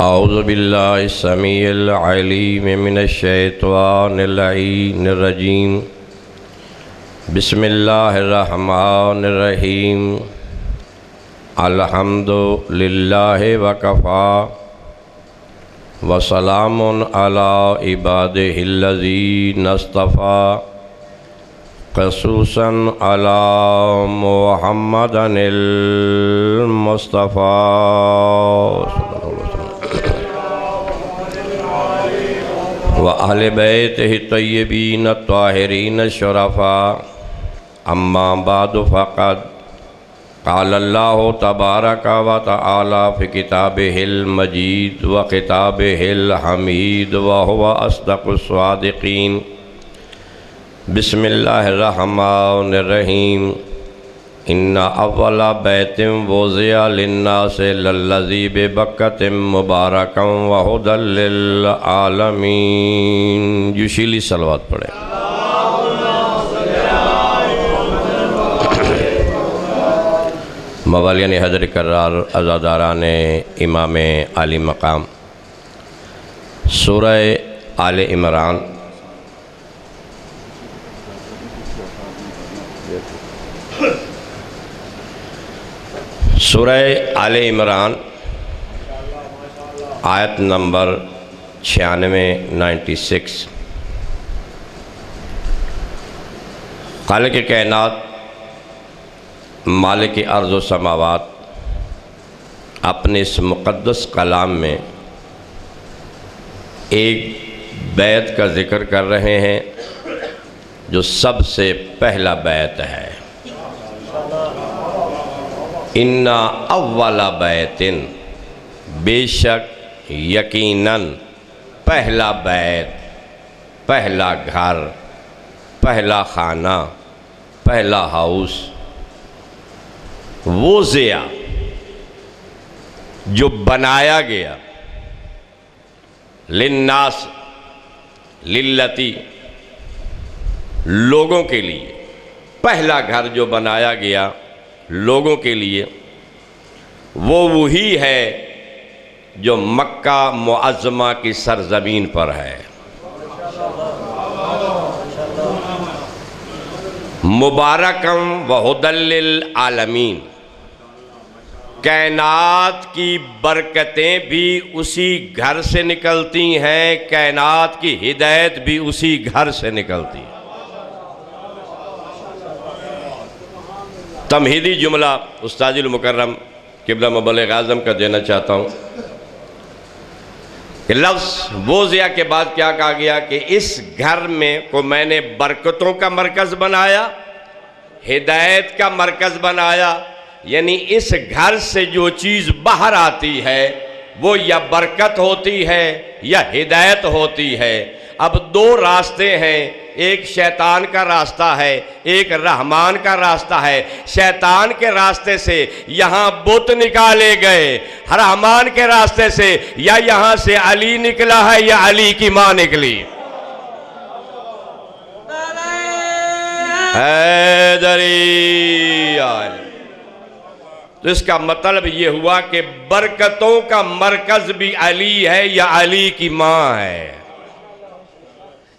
اعوذ باللہ السمیع العلیم من الشیطان اللعین الرجیم بسم اللہ الرحمن الرحیم الحمد للہ وکفا وسلام علی عبادہ الذین اصطفیٰ خصوصاً علی محمد المصطفیٰ وَأَهْلِ بَيْتِهِ الطَّيِّبِينَ الطَّاهِرِينَ الشُّرَفَاءِ أَمَّا بَعْدُ فَقَدْ قَالَ اللَّهُ تَبَارَكَ وَتَعَالَى فِي كِتَابِهِ الْمَجِيدِ وَكِتَابِهِ الْحَمِيدِ وَهُوَ أَصْدَقُ الصَّادِقِينَ بسم اللہ الرحمن الرحیم ان اول بیت وضع للناس للذی ببکۃ مبارکا وہدی للعالمین۔ جوشیلی صلوات پڑھے۔ موالیان حضر کرار عزاداران امام عالی مقام، سورہ آل عمران سورہ آل عمران آیت نمبر 96 خالق کائنات مالک ارض و سماوات اپنے اس مقدس کلام میں ایک بیت کا ذکر کر رہے ہیں جو سب سے پہلا بیت ہے۔ ان اول بیتن، بے شک یقیناً پہلا بیت، پہلا گھر، پہلا خانہ، پہلا ہاؤس، وہ ضیا جو بنایا گیا للناس، للتی، لوگوں کے لیے، پہلا گھر جو بنایا گیا لوگوں کے لیے، وہ وہی ہے جو مکہ معظمہ کی سرزمین پر ہے۔ مبارکم وہدی للعالمین، کائنات کی برکتیں بھی اسی گھر سے نکلتی ہیں، کائنات کی ہدایت بھی اسی گھر سے نکلتی ہے۔ تمہیدی جملہ استاذ المکرم قبلہ مبلغ اعظم کا دینا چاہتا ہوں کہ لفظ وضع کے بعد کیا کہا گیا کہ اس گھر میں کو میں نے برکتوں کا مرکز بنایا، ہدایت کا مرکز بنایا، یعنی اس گھر سے جو چیز باہر آتی ہے وہ یا برکت ہوتی ہے یا ہدایت ہوتی ہے۔ اب دو راستے ہیں، ایک شیطان کا راستہ ہے، ایک رحمان کا راستہ ہے۔ شیطان کے راستے سے یہاں بت نکالے گئے، رحمان کے راستے سے یا یہاں سے علی نکلا ہے یا علی کی ماں نکلی۔ حیدری آل، تو اس کا مطلب یہ ہوا کہ برکتوں کا مرکز بھی علی ہے یا علی کی ماں ہے،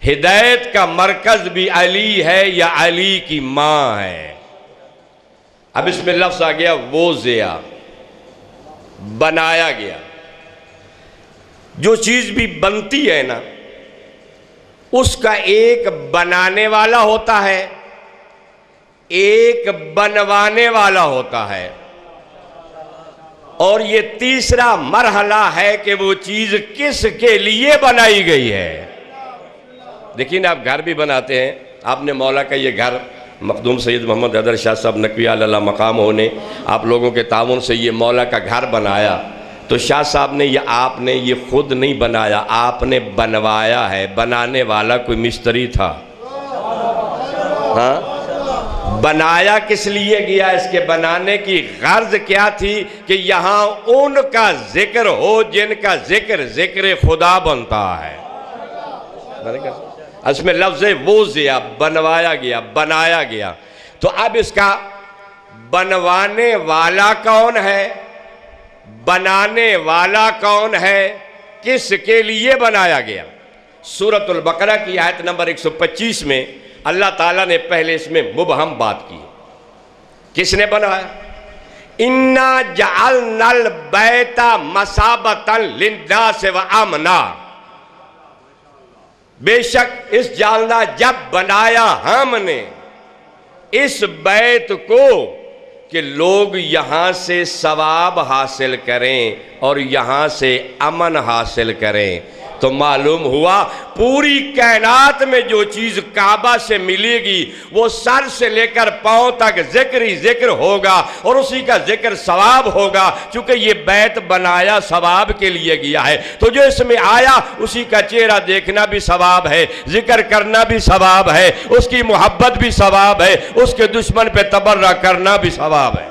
ہدایت کا مرکز بھی علی ہے یا علی کی ماں ہے۔ اب اس میں لفظ آ گیا وضع، بنایا گیا۔ جو چیز بھی بنتی ہے نا، اس کا ایک بنانے والا ہوتا ہے، ایک بنوانے والا ہوتا ہے، اور یہ تیسرا مرحلہ ہے کہ وہ چیز کس کے لیے بنائی گئی ہے۔ دیکھیں آپ گھر بھی بناتے ہیں، آپ نے مولا کا یہ گھر مخدوم سید محمد حیدر شاہ صاحب نقوی اللہ مقام ہونے آپ لوگوں کے تعاون سے یہ مولا کا گھر بنایا، تو شاہ صاحب نے یہ آپ نے یہ خود نہیں بنایا، آپ نے بنوایا ہے۔ بنانے والا کوئی مستری تھا، ہاں؟ بنایا کس لیے گیا؟ اس کے بنانے کی غرض کیا تھی کہ یہاں ان کا ذکر ہو جن کا ذکر خدا بنتا ہے۔ اس میں لفظ وضع، بنوایا گیا، بنایا گیا۔ تو اب اس کا بنوانے والا کون ہے؟ بنانے والا کون ہے، کس کے لیے بنایا گیا؟ سورۃ البقرہ کی آیت نمبر 125 میں اللہ تعالیٰ نے پہلے اس میں مبہم بات کی، کس نے بنایا؟ اِنَّا جَعَلْنَا الْبَيْتَ مَثَابَةً لِلنَّاسِ وَأَمْنًا، بے شک اس جعلنا جب بنایا ہم نے اس بیت کو کہ لوگ یہاں سے ثواب حاصل کریں اور یہاں سے امن حاصل کریں، تو معلوم ہوا پوری کائنات میں جو چیز کعبہ سے ملے گی وہ سر سے لے کر پاؤں تک ذکر ہی ذکر ہوگا اور اسی کا ذکر ثواب ہوگا، چونکہ یہ بیت بنایا ثواب کے لیے گیا ہے، تو جو اس میں آیا اسی کا چہرہ دیکھنا بھی ثواب ہے، ذکر کرنا بھی ثواب ہے، اس کی محبت بھی ثواب ہے، اس کے دشمن پہ تبرہ کرنا بھی ثواب ہے۔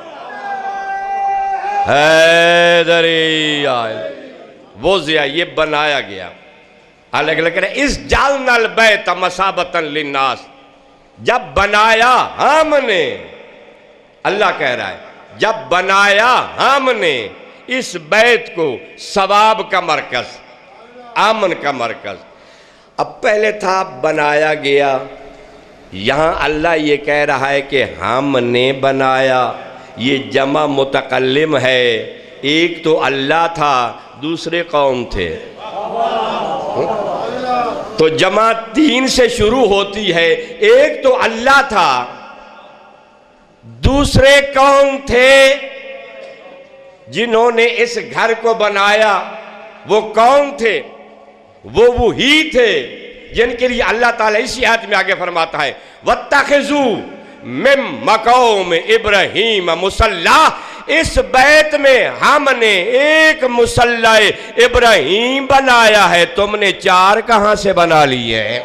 حیدری وہ ضیاء یہ بنایا گیا، الگ الگ کریں، اس جعلنا البیت مثابۃ للناس، جب بنایا ہم نے، اللہ کہہ رہا ہے جب بنایا ہم نے اس بیت کو ثواب کا مرکز، امن کا مرکز۔ اب پہلے تھا بنایا گیا، یہاں اللہ یہ کہہ رہا ہے کہ ہم نے بنایا، یہ جمع متکلم ہے، ایک تو اللہ تھا دوسرے قوم تھے، تو جمع تین سے شروع ہوتی ہے، ایک تو اللہ تھا دوسرے قوم تھے جنہوں نے اس گھر کو بنایا، وہ کون تھے؟ وہ وہی تھے جن کے لیے اللہ تعالیٰ اسی آیت میں آگے فرماتا ہے وَاتَّخِذُوا مِن مَقَوْمِ إِبْرَاهِيمَ مُصَلَّى، اس بیت میں ہم نے ایک مصلی ابراہیم بنایا ہے، تم نے چار کہاں سے بنا لی ہے؟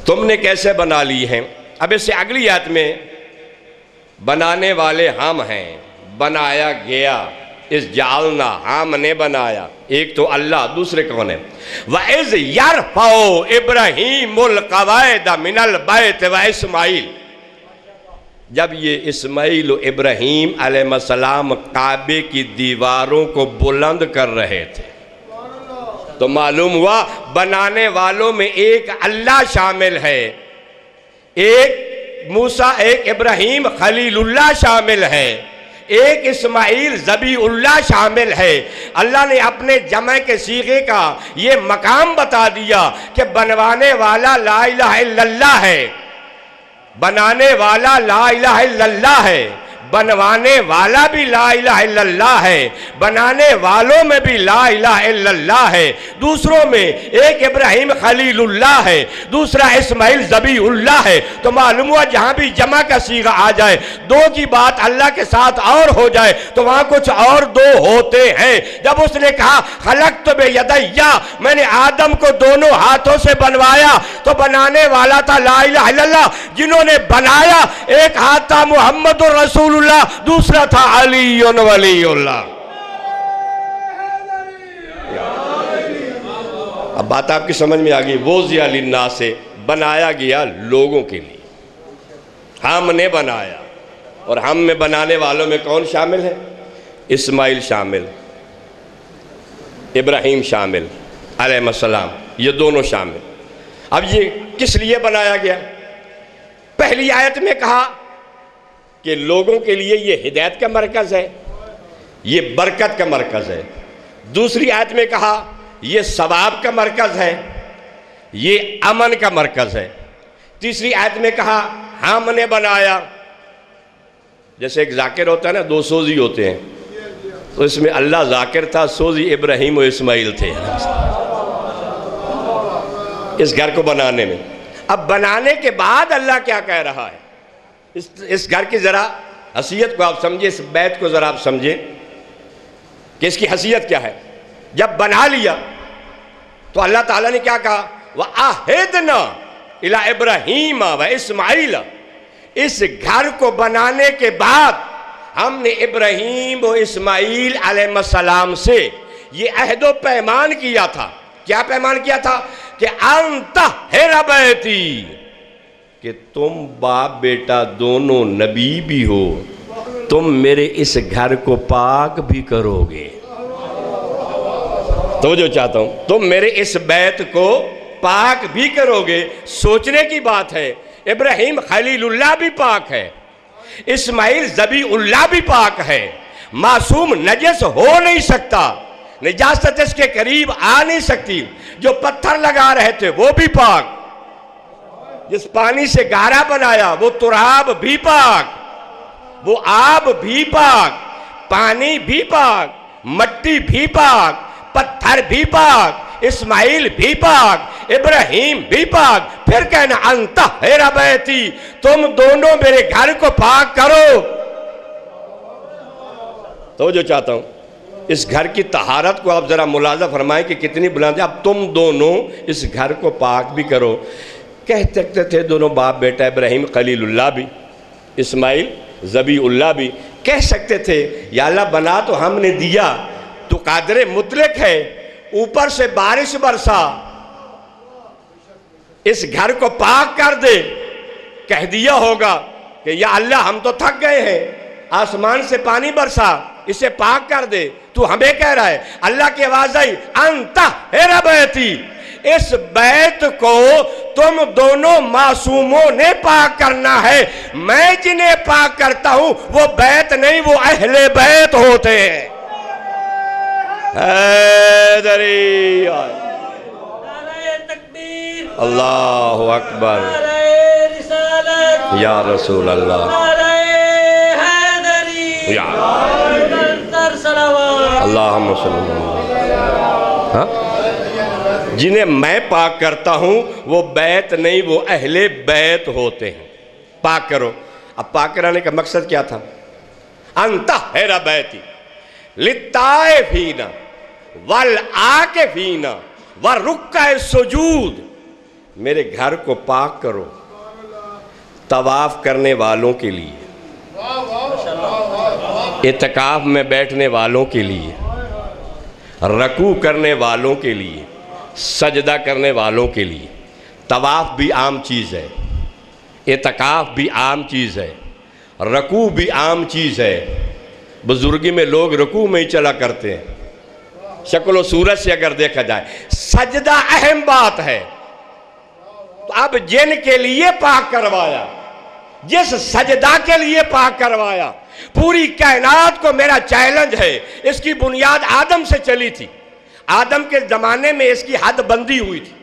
تم نے کیسے بنا لی ہے؟ اب اس سے اگلی آیت میں بنانے والے ہم ہیں، بنایا گیا، اس جعلنا ہم نے بنایا، ایک تو اللہ، دوسرے کون ہے؟ وَإِذْ يَرْفَعُ إِبْرَاهِيمُ الْقَوَاعِدَ مِنَ الْبَيْتِ وَإِسْمَاعِیل، جب یہ اسماعیل و ابراہیم علیہ السلام کعبے کی دیواروں کو بلند کر رہے تھے، تو معلوم ہوا بنانے والوں میں ایک اللہ شامل ہے، ایک موسیٰ، ایک ابراہیم خلیل اللہ شامل ہے، ایک اسماعیل ذبیح اللہ شامل ہے۔ اللہ نے اپنے جمع کے صیغے کا یہ مقام بتا دیا کہ بنوانے والا لا الہ الا اللہ ہے، بنانے والا لا الہ الا اللہ ہے، بنوانے والا بھی لا الہ الا اللہ ہے، بنانے والوں میں بھی لا الہ الا اللہ ہے، دوسروں میں ایک ابراہیم خلیل اللہ ہے، دوسرا اسماعیل ذبیح اللہ ہے، تو معلوم ہوا جہاں بھی جمع کا صیغہ آ جائے، دو کی بات اللہ کے ساتھ اور ہو جائے تو وہاں کچھ اور دو ہوتے ہیں۔ جب اس نے کہا خلقت بیدیا، میں نے آدم کو دونوں ہاتھوں سے بنوایا، تو بنانے والا تھا لا الہ الا اللہ، جنہوں نے بنایا ایک ہاتھ تھا محمد رسول اللہ، دوسرا تھا علی ولی اللہ۔ اب بات آپ کی سمجھ میں آگئی، وہ ضیاء للناس سے بنایا گیا لوگوں کے لیے، ہم نے بنایا، اور ہم میں بنانے والوں میں کون شامل ہے؟ اسماعیل شامل، ابراہیم شامل علیہ السلام، یہ دونوں شامل۔ اب یہ کس لیے بنایا گیا؟ پہلی آیت میں کہا کہ لوگوں کے لیے یہ ہدایت کا مرکز ہے، یہ برکت کا مرکز ہے، دوسری آیت میں کہا یہ ثواب کا مرکز ہے، یہ امن کا مرکز ہے، تیسری آیت میں کہا ہم نے بنایا، جیسے ایک ذاکر ہوتا ہے نا، دو سوزی ہوتے ہیں، تو اس میں اللہ ذاکر تھا، سوزی ابراہیم و اسماعیل تھے اس گھر کو بنانے میں۔ اب بنانے کے بعد اللہ کیا کہہ رہا ہے؟ اس گھر کی ذرا حیثیت کو آپ سمجھے، اس بیت کو ذرا آپ سمجھے کہ اس کی حیثیت کیا ہے۔ جب بنا لیا تو اللہ تعالیٰ نے کیا کہا؟ وَعَهِدْنَا إِلَىٰ إِبْرَاهِيمَ وَإِسْمَاعِيلَ، اس گھر کو بنانے کے بعد ہم نے ابراہیم و اسماعیل علیہ السلام سے یہ عہد و پیمان کیا تھا۔ کیا پیمان کیا تھا؟ کہ أَن طَهِّرَ بَيْتِي، کہ تم باپ بیٹا دونوں نبی بھی ہو، تم میرے اس گھر کو پاک بھی کرو گے۔ تو جو چاہتا ہوں تم میرے اس بیت کو پاک بھی کرو گے۔ سوچنے کی بات ہے، ابراہیم خلیل اللہ بھی پاک ہے، اسماعیل ذبیح اللہ بھی پاک ہے، معصوم نجس ہو نہیں سکتا، نجاست اس کے قریب آ نہیں سکتی۔ جو پتھر لگا رہے تھے وہ بھی پاک، جس پانی سے گارا بنایا وہ تراب بھی پاک، وہ آب بھی پاک، پانی بھی پاک، مٹی بھی پاک، پتھر بھی پاک، اسماعیل بھی پاک، ابراہیم بھی پاک۔ پھر کہنا انطہر بیتی، تم دونوں میرے گھر کو پاک کرو۔ تو جو چاہتا ہوں اس گھر کی طہارت کو آپ ذرا ملاحظہ فرمائیں کہ کتنی بلند ہے۔ اب تم دونوں اس گھر کو پاک بھی کرو۔ کہہ سکتے تھے دونوں باپ بیٹا، ابراہیم خلیل اللہ بھی، اسماعیل ذبیح اللہ بھی، کہہ سکتے تھے یا اللہ بنا تو ہم نے دیا، تو قادر مطلق ہے، اوپر سے بارش برسا، اس گھر کو پاک کر دے۔ کہہ دیا ہوگا کہ یا اللہ ہم تو تھک گئے ہیں، آسمان سے پانی برسا، اسے پاک کر دے۔ تو ہمیں کہہ رہا ہے، اللہ کی آواز آئی انطہر بیتی، اس بیت کو تم دونوں معصوموں نے پاک کرنا ہے۔ میں جنہیں پاک کرتا ہوں وہ بیت نہیں، وہ اہل بیت ہوتے ہیں۔ حیدری اللہ اکبر یا رسول اللہ، اللہم صلی اللہ علیہ۔ جنہیں میں پاک کرتا ہوں وہ بیت نہیں، وہ اہل بیت ہوتے ہیں۔ پاک کرو۔ اب پاک کرانے کا مقصد کیا تھا؟ انطہر بیتی للطائفین والعاکفین والرکع السجود، میرے گھر کو پاک کرو طواف کرنے والوں کے لیے، اعتکاف میں بیٹھنے والوں کے لیے، رکوع کرنے والوں کے لیے، سجدہ کرنے والوں کے لیے۔ طواف بھی عام چیز ہے، اعتکاف بھی عام چیز ہے، رکوع بھی عام چیز ہے۔ بزرگی میں لوگ رکوع میں ہی چلا کرتے ہیں، شکل و صورت سے اگر دیکھا جائے۔ سجدہ اہم بات ہے۔ تو اب جن کے لیے پاک کروایا، جس سجدہ کے لیے پاک کروایا، پوری کائنات کو میرا چیلنج ہے۔ اس کی بنیاد آدم سے چلی تھی، آدم کے زمانے میں اس کی حد بندی ہوئی تھی۔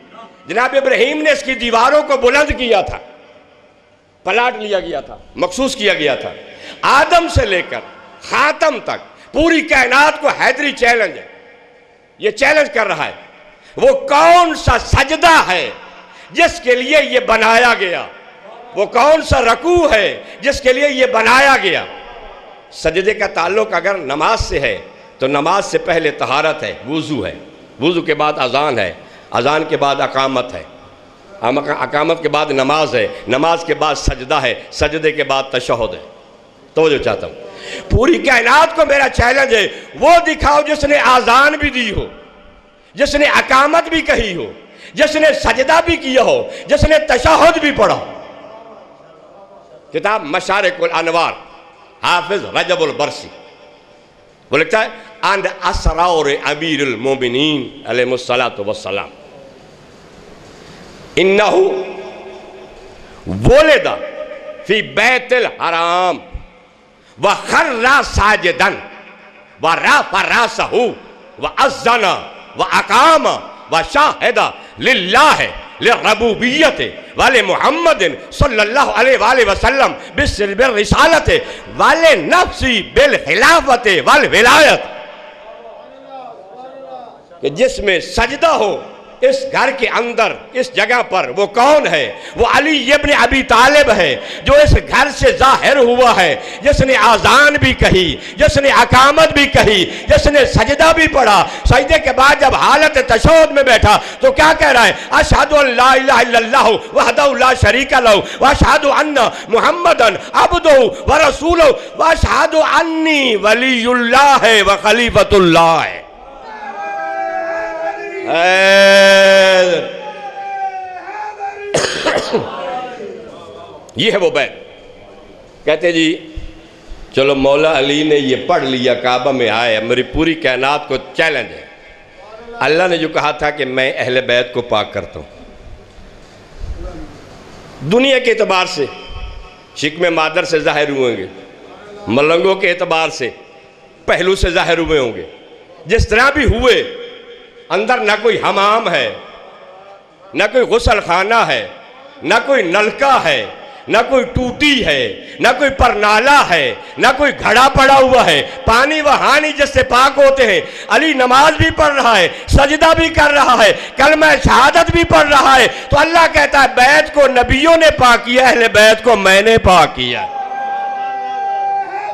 جناب ابراہیم نے اس کی دیواروں کو بلند کیا تھا، پلاٹ لیا گیا تھا، مخصوص کیا گیا تھا۔ آدم سے لے کر خاتم تک پوری کائنات کو حیدری چیلنج ہے، یہ چیلنج کر رہا ہے۔ وہ کون سا سجدہ ہے جس کے لیے یہ بنایا گیا؟ وہ کون سا رکوع ہے جس کے لیے یہ بنایا گیا؟ سجدے کا تعلق اگر نماز سے ہے تو نماز سے پہلے طہارت ہے، وضو ہے، وضو کے بعد اذان ہے، اذان کے بعد اقامت ہے، اقامت کے بعد نماز ہے، نماز کے بعد سجدہ ہے، سجدے کے بعد تشہد ہے۔ تو جو چاہتا ہوں پوری کائنات کو میرا چیلنج ہے، وہ دکھاؤ جس نے آذان بھی دی ہو، جس نے اقامت بھی کہی ہو، جس نے سجدہ بھی کیا ہو، جس نے تشہد بھی پڑھا ہو۔ کتاب مشارق الانوار، حافظ رجب البرسی، وہ لکھتا ہے and اسرار امیر المومنین علیہ السلام انہو ولد فی بیت الحرام وخر ساجدا ورفع راسہ واذن واقام وشاہد للہ للربوبیت ولمحمد صلی اللہ علیہ وآلہ وسلم بالرسالت ولنفسی بالخلافت والولایت، کہ جس میں سجدہ ہو اس گھر کے اندر، اس جگہ پر، وہ کون ہے؟ وہ علی ابن ابی طالب ہے، جو اس گھر سے ظاہر ہوا ہے، جس نے آذان بھی کہی، جس نے اقامت بھی کہی، جس نے سجدہ بھی پڑھا۔ سجدے کے بعد جب حالت تشہد میں بیٹھا تو کیا کہہ رہا ہے؟ اشہد ان لا الہ الا اللہ وحدہ لا شریک لہ واشہد ان محمدا عبدہ ورسولہ واشہد انی ولی اللہ وخلیفۃ اللہ۔ یہ ہے وہ بیت. کہتے جی چلو مولا علی نے یہ پڑھ لیا، کعبہ میں آئے، میری پوری کائنات کو چیلنج ہے. اللہ نے جو کہا تھا کہ میں اہل بیت کو پاک کرتا ہوں، دنیا کے اعتبار سے شکم مادر سے ظاہر ہوئیں گے، ملنگوں کے اعتبار سے پہلو سے ظاہر ہوئے ہوں گے، جس طرح بھی ہوئے، اندر نہ کوئی حمام ہے، نہ کوئی غسل خانہ ہے، نہ کوئی نلکا ہے، نہ کوئی ٹوٹی ہے، نہ کوئی پرنالہ ہے، نہ کوئی گھڑا پڑا ہوا ہے، پانی وہاں نہیں جس سے پاک ہوتے ہیں. علی نماز بھی پڑھ رہا ہے، سجدہ بھی کر رہا ہے، کلمہ شہادت بھی پڑھ رہا ہے. تو اللہ کہتا ہے بیت کو نبیوں نے پاک کیا، اہل بیت کو میں نے پاک کیا.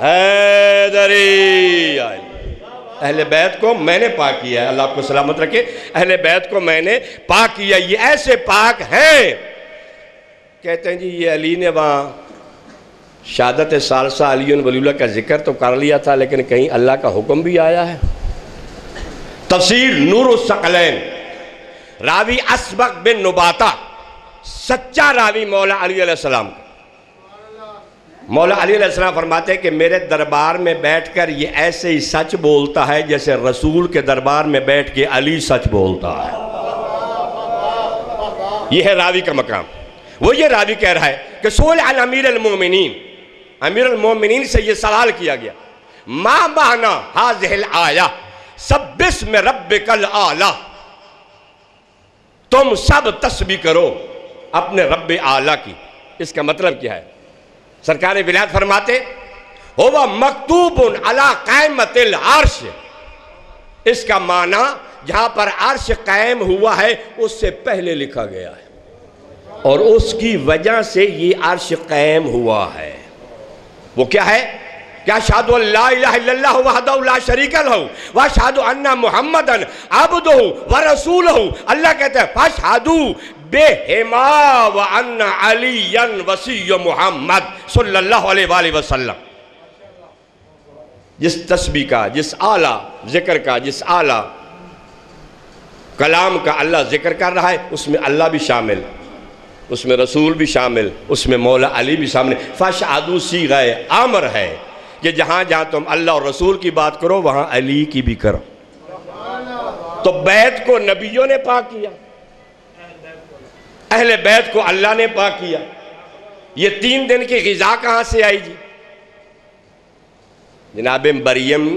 حیدری اہل بیت کو میں نے پاک کیا ہے. اللہ آپ کو سلامت رکھے. اہل بیت کو میں نے پاک کیا. یہ ایسے پاک ہیں. کہتے ہیں جی یہ علی نے وہاں شہادت ثالثہ علی ولی اللہ کا ذکر تو کر لیا تھا، لیکن کہیں اللہ کا حکم بھی آیا ہے. تفسیر نور الثقلین، راوی اسبق بن نباتہ، سچا راوی مولا علی علیہ السلام. مولا علی علیہ السلام فرماتے ہیں کہ میرے دربار میں بیٹھ کر یہ ایسے ہی سچ بولتا ہے جیسے رسول کے دربار میں بیٹھ کے علی سچ بولتا ہے. یہ ہے راوی کا مقام. وہ یہ راوی کہہ رہا ہے کہ سئل عن امیر المومنین، امیر المومنین سے یہ سوال کیا گیا، ما معنی هذه الآیہ سب اسم ربک الاعلی، تم سب تسبیح کرو اپنے رب اعلیٰ کی. اس کا مطلب کیا ہے؟ سرکار ولایت فرماتے ہوا مکتوب علی قائمت العرش. اس کا معنی جہاں پر عرش قائم ہوا ہے اس سے پہلے لکھا گیا ہے، اور اس کی وجہ سے یہ عرش قائم ہوا ہے. وہ کیا ہے؟ کہ اشہدو ان لا الہ الا اللہ وحدہ لا شریک لہ واشہدو ان محمدا عبدہ ورسولہ. اللہ کہتا ہے فاشہدو بہما وان علی وصی محمد صلی اللہ علیہ وآلہ وسلم. جس تسبیح کا، جس اعلیٰ ذکر کا، جس اعلیٰ کلام کا اللہ ذکر کر رہا ہے، اس میں اللہ بھی شامل، اس میں رسول بھی شامل، اس میں مولا علی بھی شامل. فاشہدو صیغہ امر ہے کہ جہاں جہاں تم اللہ اور رسول کی بات کرو وہاں علی کی بھی کرو. تو بیت کو نبیوں نے پاک کیا، اہل بیت کو اللہ نے پاک کیا. یہ 3 دن کی غذا کہاں سے آئی جی؟ جناب مریم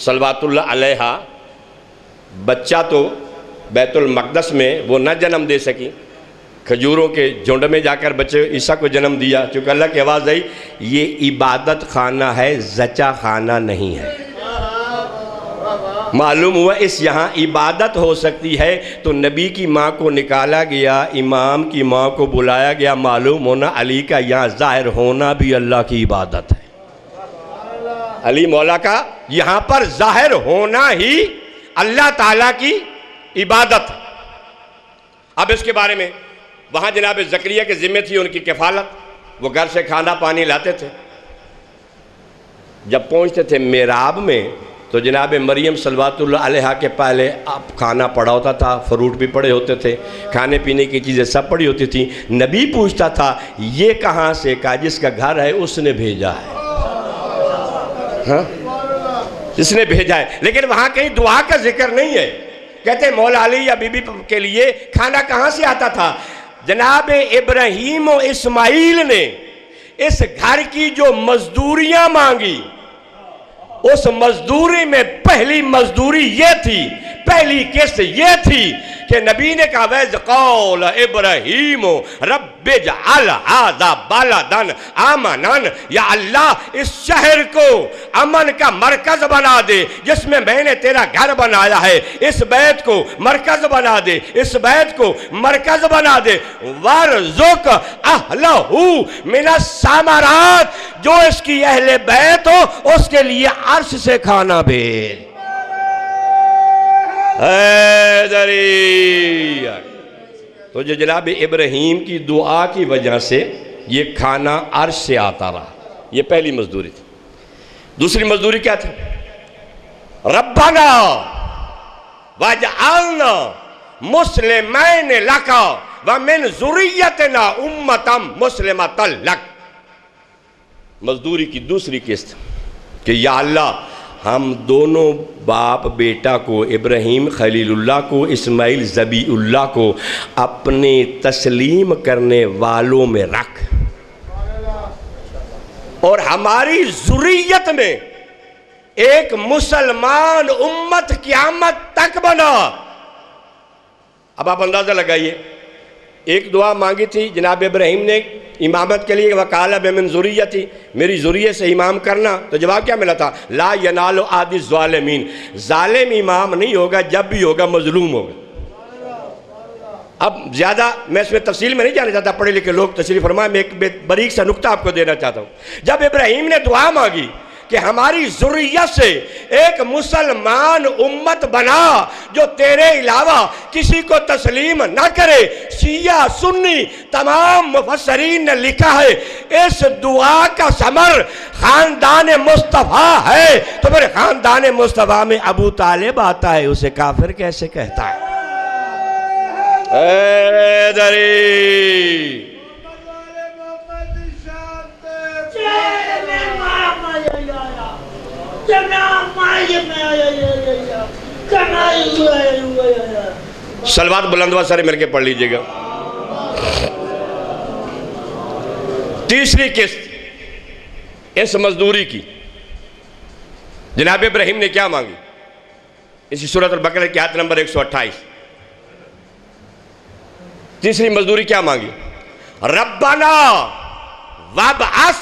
صلوات اللہ علیہا بچہ تو بیت المقدس میں وہ نہ جنم دے سکی، کھجوروں کے جھنڈ میں جا کر بچے عیسیٰ کو جنم دیا. چونکہ اللہ کی آواز آئی یہ عبادت خانہ ہے، زچہ خانہ نہیں ہے. معلوم ہوا اس یہاں عبادت ہو سکتی ہے تو نبی کی ماں کو نکالا گیا، امام کی ماں کو بلایا گیا. معلوم ہونا علی کا یہاں ظاہر ہونا بھی اللہ کی عبادت ہے. علی مولا کا یہاں پر ظاہر ہونا ہی اللہ تعالیٰ کی عبادت. اب اس کے بارے میں وہاں جناب زکریا کے ذمہ تھی ان کی کفالت. وہ گھر سے کھانا پانی لاتے تھے. جب پہنچتے تھے محراب میں تو جناب مریم صلوات اللہ علیہا کے پہلے اب کھانا پڑا ہوتا تھا، فروٹ بھی پڑے ہوتے تھے، کھانے پینے کی چیزیں سب پڑی ہوتی تھیں. نبی پوچھتا تھا یہ کہاں سے؟ کہا جس کا گھر ہے اس نے بھیجا ہے. ہاں جس نے بھیجا ہے. لیکن وہاں کہیں دعا کا ذکر نہیں ہے. کہتے ہیں مولا علی یا بی بی کے لیے کھانا کہاں سے آتا تھا؟ جناب ابراہیم و اسماعیل نے اس گھر کی جو مزدوریاں مانگی، اس مزدوری میں پہلی مزدوری یہ تھی، پہلی قسط یہ تھی کہ نبی نے کہا وَإِذْ قَالَ إِبْرَاهِيمُ رَبِّ اجْعَلْ هَٰذَا بَلَدًا آمَنًا. یا اللہ اس شہر کو امن کا مرکز بنا دے جس میں میں نے تیرا گھر بنایا ہے. اس بیت کو مرکز بنا دے، اس بیت کو مرکز بنا دے. وَارْزُقْ أَهْلَهُ مِنَ الثَّمَرَاتِ. جو اس کی اہل بیت ہو اس کے لیے عرش سے کھانا بھیج. تو جو جناب ابراہیم کی دعا کی وجہ سے یہ کھانا عرش سے آتا رہا. یہ پہلی مزدوری تھی. دوسری مزدوری کیا تھی؟ ربنا واجعلنا مسلمین لکا وَمِن ذُرِّيَّتِنَا أُمَّةً مُسْلِمَةً لَكَ۔ مزدوری کی دوسری قسط کہ یا اللہ ہم دونوں باپ بیٹا کو، ابراہیم خلیل اللہ کو، اسماعیل ذبیح اللہ کو اپنے تسلیم کرنے والوں میں رکھ، اور ہماری ذریت میں ایک مسلمان امت قیامت تک بنا۔ اب آپ اندازہ لگائیے، ایک دعا مانگی تھی جناب ابراہیم نے امامت کے لیے، وَقَالَ بِمِن ذُرِّيَّتِي، میری ذریت سے امام کرنا، تو جواب کیا ملا تھا؟ لا ینال عہد الظالمین، ظالم امام نہیں ہوگا، جب بھی ہوگا مظلوم ہوگا۔ اب زیادہ میں اس میں تفصیل میں نہیں جانا چاہتا، پڑھے لکھے لوگ تشریف فرمائیں، میں ایک باریک سا نکتہ آپ کو دینا چاہتا ہوں۔ جب ابراہیم نے دعا مانگی کہ ہماری ذریت سے ایک مسلمان امت بنا جو تیرے علاوہ کسی کو تسلیم نہ کرے، شیعہ سنی تمام مفسرین نے لکھا ہے اس دعا کا ثمر خاندان مصطفیٰ ہے، تو میرے خاندان مصطفیٰ میں ابو طالب آتا ہے، اسے کافر کیسے کہتا ہے؟ اے دری صلوات بلندوا سارے مل کے پڑھ لیجئے گا۔ تیسری قسط اس مزدوری کی جناب ابراہیم نے کیا مانگی؟ اسی سورۃ البقرہ کی آیت نمبر 128، تیسری مزدوری کیا مانگی؟ ربنا وابعث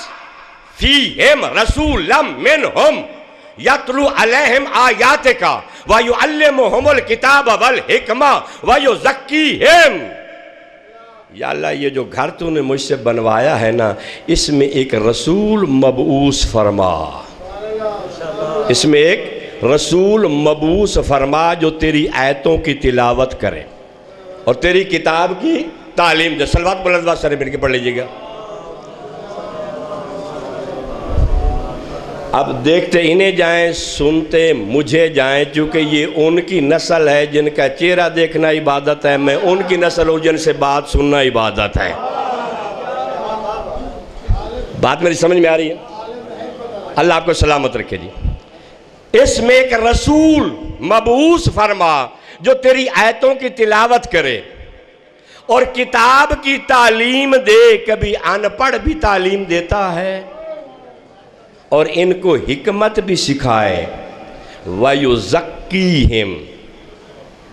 فیہم رسولا منہم یتلو علیہم آیاتک ویعلمہم الکتاب والحکمہ ویزکیہم۔ یا اللہ یہ جو گھر تو نے مجھ سے بنوایا ہے نا، اس میں ایک رسول مبعوث فرما، اس میں ایک رسول مبعوث فرما جو تیری آیتوں کی تلاوت کرے اور تیری کتاب کی تعلیم دے۔ صلوات بلندوا سارے مل کے پڑھ لیجئے گا۔ اب دیکھتے انہیں جائیں، سنتے مجھے جائیں، چونکہ یہ ان کی نسل ہے جن کا چہرہ دیکھنا عبادت ہے، میں ان کی نسل ہوں جن سے بات سننا عبادت ہے۔ بات میری سمجھ میں آ رہی ہے؟ اللہ آپ کو سلامت رکھے جی۔ اس میں ایک رسول مبعوث فرما جو تیری آیتوں کی تلاوت کرے اور کتاب کی تعلیم دے۔ کبھی ان پڑھ بھی تعلیم دیتا ہے اور ان کو حکمت بھی سکھائے۔ وَيُزَكِّيهِمْ،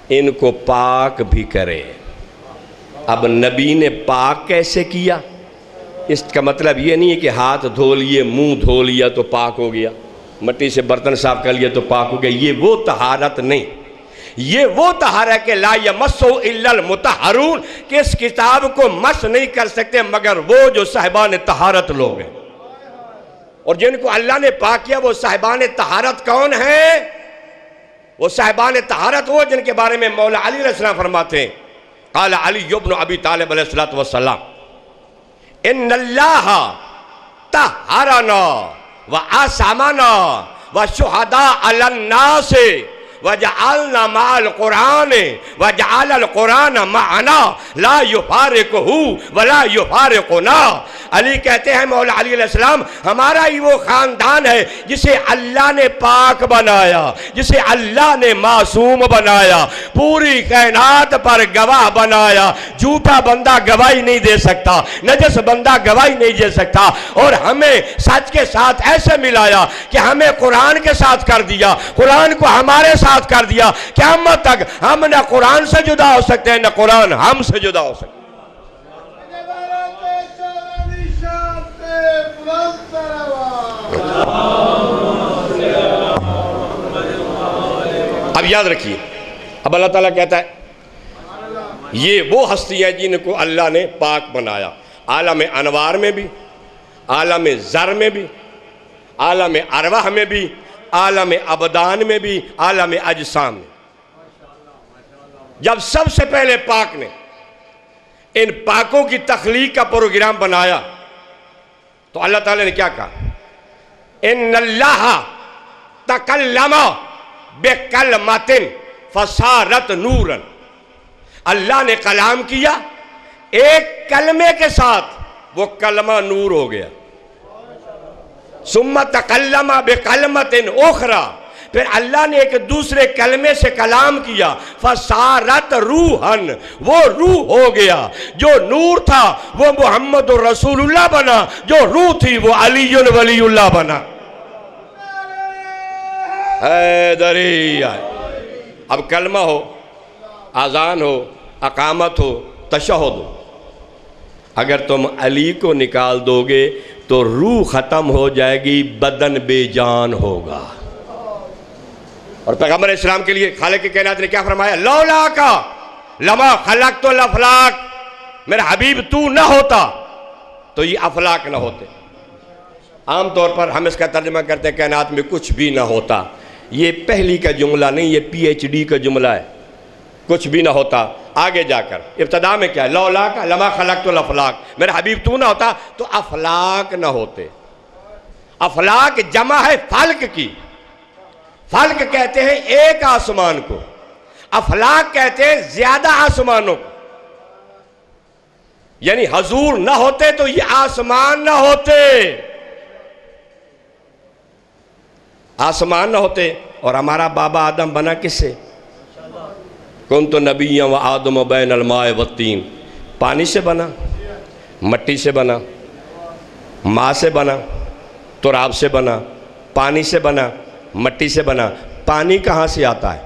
ان کو پاک بھی کرے۔ اب نبی نے پاک کیسے کیا؟ اس کا مطلب یہ نہیں ہے کہ ہاتھ دھو لیے، منہ دھو لیا تو پاک ہو گیا، مٹی سے برتن صاف کر لیا تو پاک ہو گیا۔ یہ وہ طہارت نہیں، یہ وہ طہارت کہ لا یمسہ الا المطہرون، کہ اس کتاب کو مس نہیں کر سکتے مگر وہ جو صاحبان طہارت لوگ ہیں۔ اور جن کو اللہ نے پاک کیا وہ صاحبان طہارت کون ہیں؟ وہ صاحبان طہارت وہ جن کے بارے میں مولا علی علیہ السلام فرماتے ہیں، قال علی ابن ابی طالب علیہ السلام ان اللہ طہرنا وعصمنا وشہداء علی الناس وجعلنا مع القرآن وجعل القرآن معنا لا یفارقہ ولا یفارقنا۔ علی کہتے ہیں مولا علی علیہ السلام ہمارا ہی وہ خاندان ہے جسے اللہ نے پاک بنایا، جسے اللہ نے معصوم بنایا، پوری کائنات پر گواہ بنایا۔ جھوٹا بندہ گواہی نہیں دے سکتا، نجس بندہ گواہی نہیں دے سکتا، اور ہمیں سچ کے ساتھ ایسے ملایا کہ ہمیں قرآن کے ساتھ کر دیا، قرآن کو ہمارے ساتھ کر دیا۔ قیامت تک ہم نہ قرآن سے جدا ہو سکتے ہیں نہ قرآن ہم سے جدا ہو سکتے ہیں۔ اب یاد رکھیے، اب اللہ تعالیٰ کہتا ہے یہ وہ ہستی ہیں جن کو اللہ نے پاک بنایا، عالم انوار میں بھی، عالم ذر میں بھی، عالم ارواح میں بھی، عالم ابدان میں بھی، عالم اجسام میں۔ جب سب سے پہلے پاک نے ان پاکوں کی تخلیق کا پروگرام بنایا تو اللہ تعالیٰ نے کیا کہا؟ ان اللہ تکلم بکلمت فصارت نورا، اللہ نے کلام کیا ایک کلمے کے ساتھ وہ کلمہ نور ہو گیا. ثم تکلم بکلمۃ اخری، پھر اللہ نے ایک دوسرے کلمے سے کلام کیا. فصارت روحن، وہ روح ہو گیا. جو نور تھا وہ محمد رسول اللہ بنا، جو روح تھی وہ علی ولی اللہ بنا. حیدری. اب کلمہ ہو، اذان ہو، اقامت ہو، تشہد ہو، اگر تم علی کو نکال دو گے تو روح ختم ہو جائے گی، بدن بے جان ہوگا. اور پیغمبر اسلام کے لیے خالق کائنات نے کیا فرمایا؟ لولا کا لما خلقت الافلاک، میرا حبیب تو نہ ہوتا تو یہ افلاک نہ ہوتے. عام طور پر ہم اس کا ترجمہ کرتے ہیں کائنات میں کچھ بھی نہ ہوتا. یہ پہلی کا جملہ نہیں، یہ پی ایچ ڈی کا جملہ ہے. کچھ بھی نہ ہوتا. آگے جا کر ابتدا میں کیا ہے؟ لولا کا لما خلقت الافلاک، میرا حبیب تو نہ ہوتا تو افلاک نہ ہوتے. افلاک جمع ہے فلک کی. فلک کہتے ہیں ایک آسمان کو، افلاک کہتے ہیں زیادہ آسمانوں کو. یعنی حضور نہ ہوتے تو یہ آسمان نہ ہوتے. آسمان نہ ہوتے. اور ہمارا بابا آدم بنا کس سے؟ کنت نبیًا و آدم بین الماء والطین، پانی سے بنا، مٹی سے بنا، ماء سے بنا، تراب سے بنا، پانی سے بنا، مٹی سے بنا. پانی کہاں سے آتا ہے؟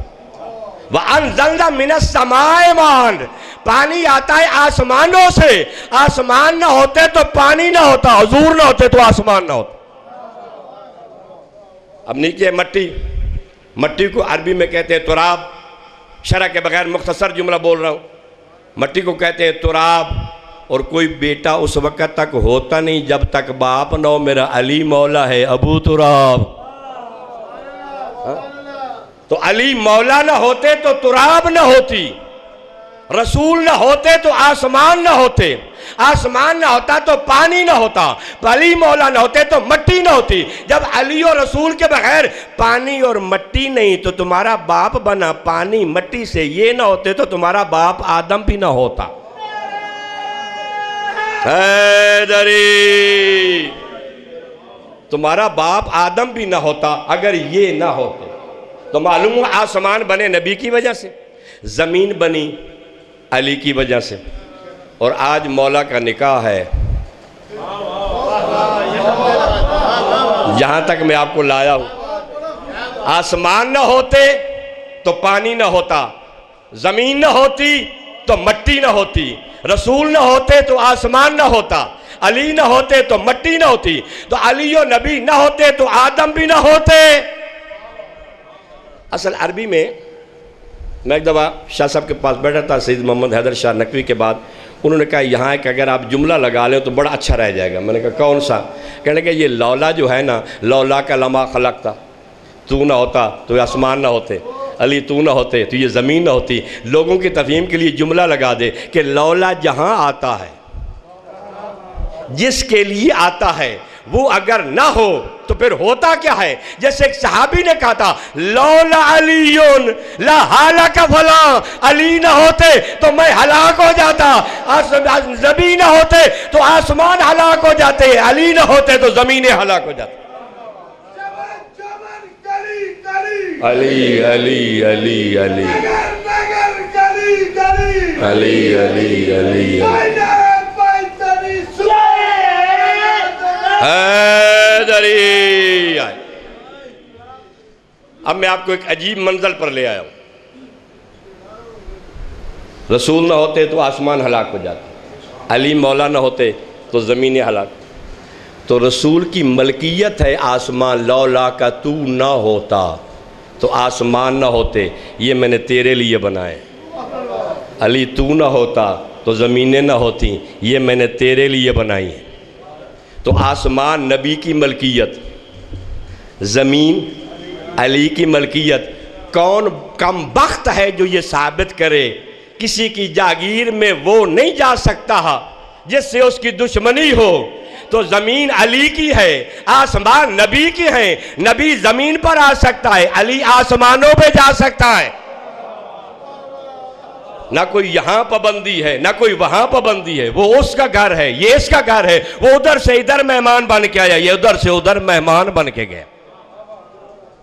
وَأَنزَلْنَا مِنَ السَّمَاءِ مَاءً، پانی آتا ہے آسمانوں سے. آسمان نہ ہوتے تو پانی نہ ہوتا، حضور نہ ہوتے تو آسمان نہ ہوتا. اب نیچے مٹی، مٹی کو عربی میں کہتے ہیں تراب. شرح کے بغیر مختصر جملہ بول رہا ہوں. مٹی کو کہتے ہیں تراب. اور کوئی بیٹا اس وقت تک ہوتا نہیں جب تک باپ نہ ہو. میرا علی مولا ہے ابو تراب. تو علی مولا نہ ہوتے تو تراب نہ ہوتی، رسول نہ ہوتے تو آسمان نہ ہوتے، آسمان نہ ہوتا تو پانی نہ ہوتا، علی مولا نہ ہوتے تو مٹی نہ ہوتی. جب علی اور رسول کے بغیر پانی اور مٹی نہیں تو تمہارا باپ بنا پانی مٹی سے. یہ نہ ہوتے تو تمہارا باپ آدم بھی نہ ہوتا. حیدری. تمہارا باپ آدم بھی نہ ہوتا اگر یہ نہ ہوتے. تو معلوم ہوا آسمان بنے نبی کی وجہ سے، زمین بنی علی کی وجہ سے. اور آج مولا کا نکاح ہے. جہاں تک میں آپ کو لایا ہوں، آسمان نہ ہوتے تو پانی نہ ہوتا، زمین نہ ہوتی تو مٹی نہ ہوتی، رسول نہ ہوتے تو آسمان نہ ہوتا، علی نہ ہوتے تو مٹی نہ ہوتی. تو علی و نبی نہ ہوتے تو آدم بھی نہ ہوتے. اصل عربی میں ایک دفعہ شاہ صاحب کے پاس بیٹھا تھا، سید محمد حیدر شاہ نقوی کے بعد. انہوں نے کہا یہاں ہے کہ اگر آپ جملہ لگا لیں تو بڑا اچھا رہ جائے گا. میں نے کہا کون سا؟ کہنے کہ یہ لولا جو ہے نا، لولا کا لما خلقتا، تو نہ ہوتا تو آسمان نہ ہوتے، علی تو نہ ہوتے تو یہ زمین نہ ہوتی. لوگوں کی تفہیم کے لیے جملہ لگا دے کہ لولا جہاں آتا ہے، جس کے لیے آتا ہے، وہ اگر نہ ہو تو پھر ہوتا کیا ہے؟ جیسے ایک صحابی نے کہا تھا لولا علیون لا ہلاک فلاں، علی نہ ہوتے تو میں ہلاک ہو جاتا، نبی نہ ہوتے تو آسمان ہلاک ہو جاتے، علی نہ ہوتے تو زمینیں ہلاک ہو جاتی. علی علی علی علی علی علی علی حیدری. اب میں آپ کو ایک عجیب منزل پر لے آیا ہوں. رسول نہ ہوتے تو آسمان ہلاک ہو جاتے، علی مولا نہ ہوتے تو زمینیں ہلاک. تو رسول کی ملکیت ہے آسمان. لولا کا تو نہ ہوتا تو آسمان نہ ہوتے، یہ میں نے تیرے لیے بنائے. علی تو نہ ہوتا تو زمینیں نہ ہوتی، یہ میں نے تیرے لیے بنائی ہیں. تو آسمان نبی کی ملکیت، زمین علی کی ملکیت. کون کم بخت ہے جو یہ ثابت کرے کسی کی جاگیر میں وہ نہیں جا سکتا جس سے اس کی دشمنی ہو. تو زمین علی کی ہے، آسمان نبی کی ہے. نبی زمین پر آ سکتا ہے، علی آسمانوں پہ جا سکتا ہے. نہ کوئی یہاں پابندی ہے نہ کوئی وہاں پابندی ہے، وہ اس کا گھر ہے، یہ اس کا گھر ہے، وہ ادھر سے ادھر مہمان بن کے آیا، یہ ادھر سے ادھر مہمان بن کے گیا۔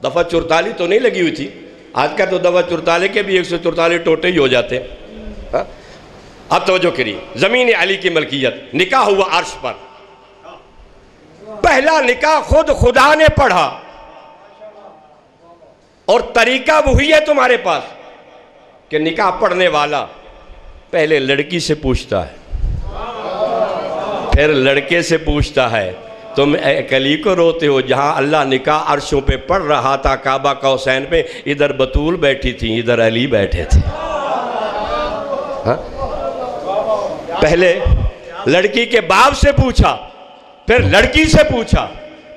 دفعہ 44 تو نہیں لگی ہوئی تھی، آج کا تو دفعہ 44 کے بھی 144 ٹوٹے ہی ہو جاتے ہیں۔ اب توجہ کریے، زمین علی کی ملکیت، نکاح ہوا عرش پر، پہلا نکاح خود خدا نے پڑھا، اور طریقہ وہی ہے تمہارے پاس کہ نکاح پڑھنے والا پہلے لڑکی سے پوچھتا ہے، پھر لڑکے سے پوچھتا ہے۔ تم ایک علی کو روتے ہو، جہاں اللہ نکاح عرشوں پہ پڑھ رہا تھا کعبہ قوسین پہ، ادھر بطول بیٹھی تھی، ادھر علی بیٹھے تھے۔ پہلے لڑکی کے باپ سے پوچھا، پھر لڑکی سے پوچھا،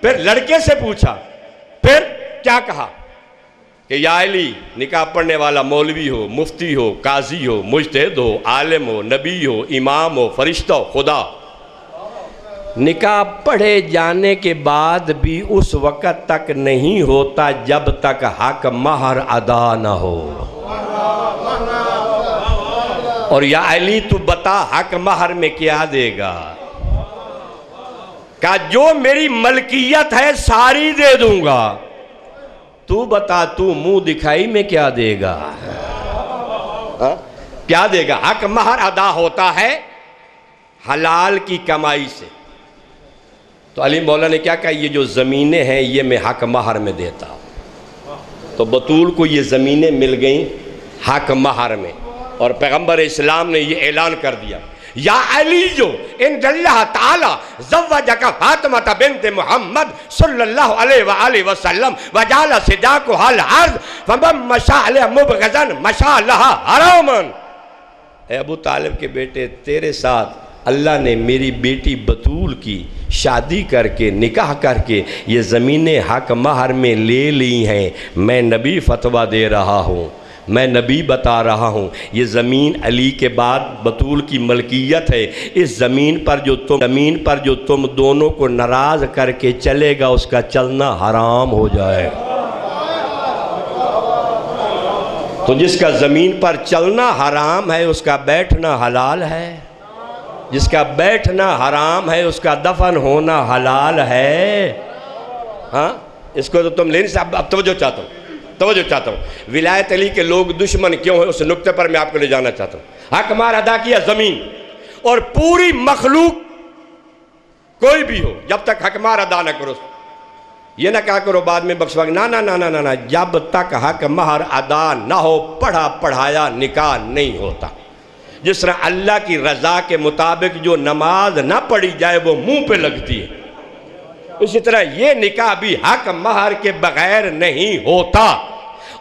پھر لڑکے سے پوچھا، پھر کیا کہا کہ یا علی، نکاح پڑھنے والا مولوی ہو، مفتی ہو، قاضی ہو، مجتہد ہو، عالم ہو، نبی ہو، امام ہو، فرشتہ ہو، خدا، نکاح پڑھے جانے کے بعد بھی اس وقت تک نہیں ہوتا جب تک حق مہر ادا نہ ہو۔ اور یا علی تو بتا حق مہر میں کیا دے گا؟ کہا جو میری ملکیت ہے ساری دے دوں گا، تو بتا تو منہ دکھائی میں کیا دے گا؟ کیا دے گا؟ حق مہر ادا ہوتا ہے حلال کی کمائی سے۔ تو علی مولا نے کیا کہا، یہ جو زمینیں ہیں یہ میں حق مہر میں دیتا ہوں۔ تو بطول کو یہ زمینیں مل گئیں حق مہر میں، اور پیغمبر اسلام نے یہ اعلان کر دیا، یا علی جو ان اللہ تعالی زوجک فاطمہ بنت محمد صلی اللہ علیہ وآلہ وسلم وجعل صداقها الارض فمن مشاء علیہ مبغضا مشاء لها حراما۔ اے ابو طالب کے بیٹے، تیرے ساتھ اللہ نے میری بیٹی بطول کی شادی کر کے نکاح کر کے یہ زمینیں حق مہر میں لے لی ہیں۔ میں نبی فتویٰ دے رہا ہوں، میں نبی بتا رہا ہوں، یہ زمین علی کے بعد بطول کی ملکیت ہے۔ اس زمین پر جو تم دونوں کو ناراض کر کے چلے گا، اس کا چلنا حرام ہو جائے۔ تو جس کا زمین پر چلنا حرام ہے اس کا بیٹھنا حلال ہے، جس کا بیٹھنا حرام ہے اس کا دفن ہونا حلال ہے۔ ہاں، اس کو تو تم لے نہیں سکتے۔ اب توجہ چاہتا ہوں، ولایت علی کے لوگ دشمن کیوں ہیں، اس نقطے پر میں آپ کو لے جانا چاہتا ہوں۔ حق مہر ادا کیا زمین، اور پوری مخلوق کوئی بھی ہو جب تک حق مہر ادا نہ کرو، یہ نہ کہا کرو بعد میں بخشوا، نہ، جب تک حق مہر ادا نہ ہو پڑھا پڑھایا نکاح نہیں ہوتا۔ جس طرح اللہ کی رضا کے مطابق جو نماز نہ پڑھی جائے وہ منہ پہ لگتی ہے، اسی طرح یہ نکاح بھی حق مہر کے بغیر نہیں ہوتا،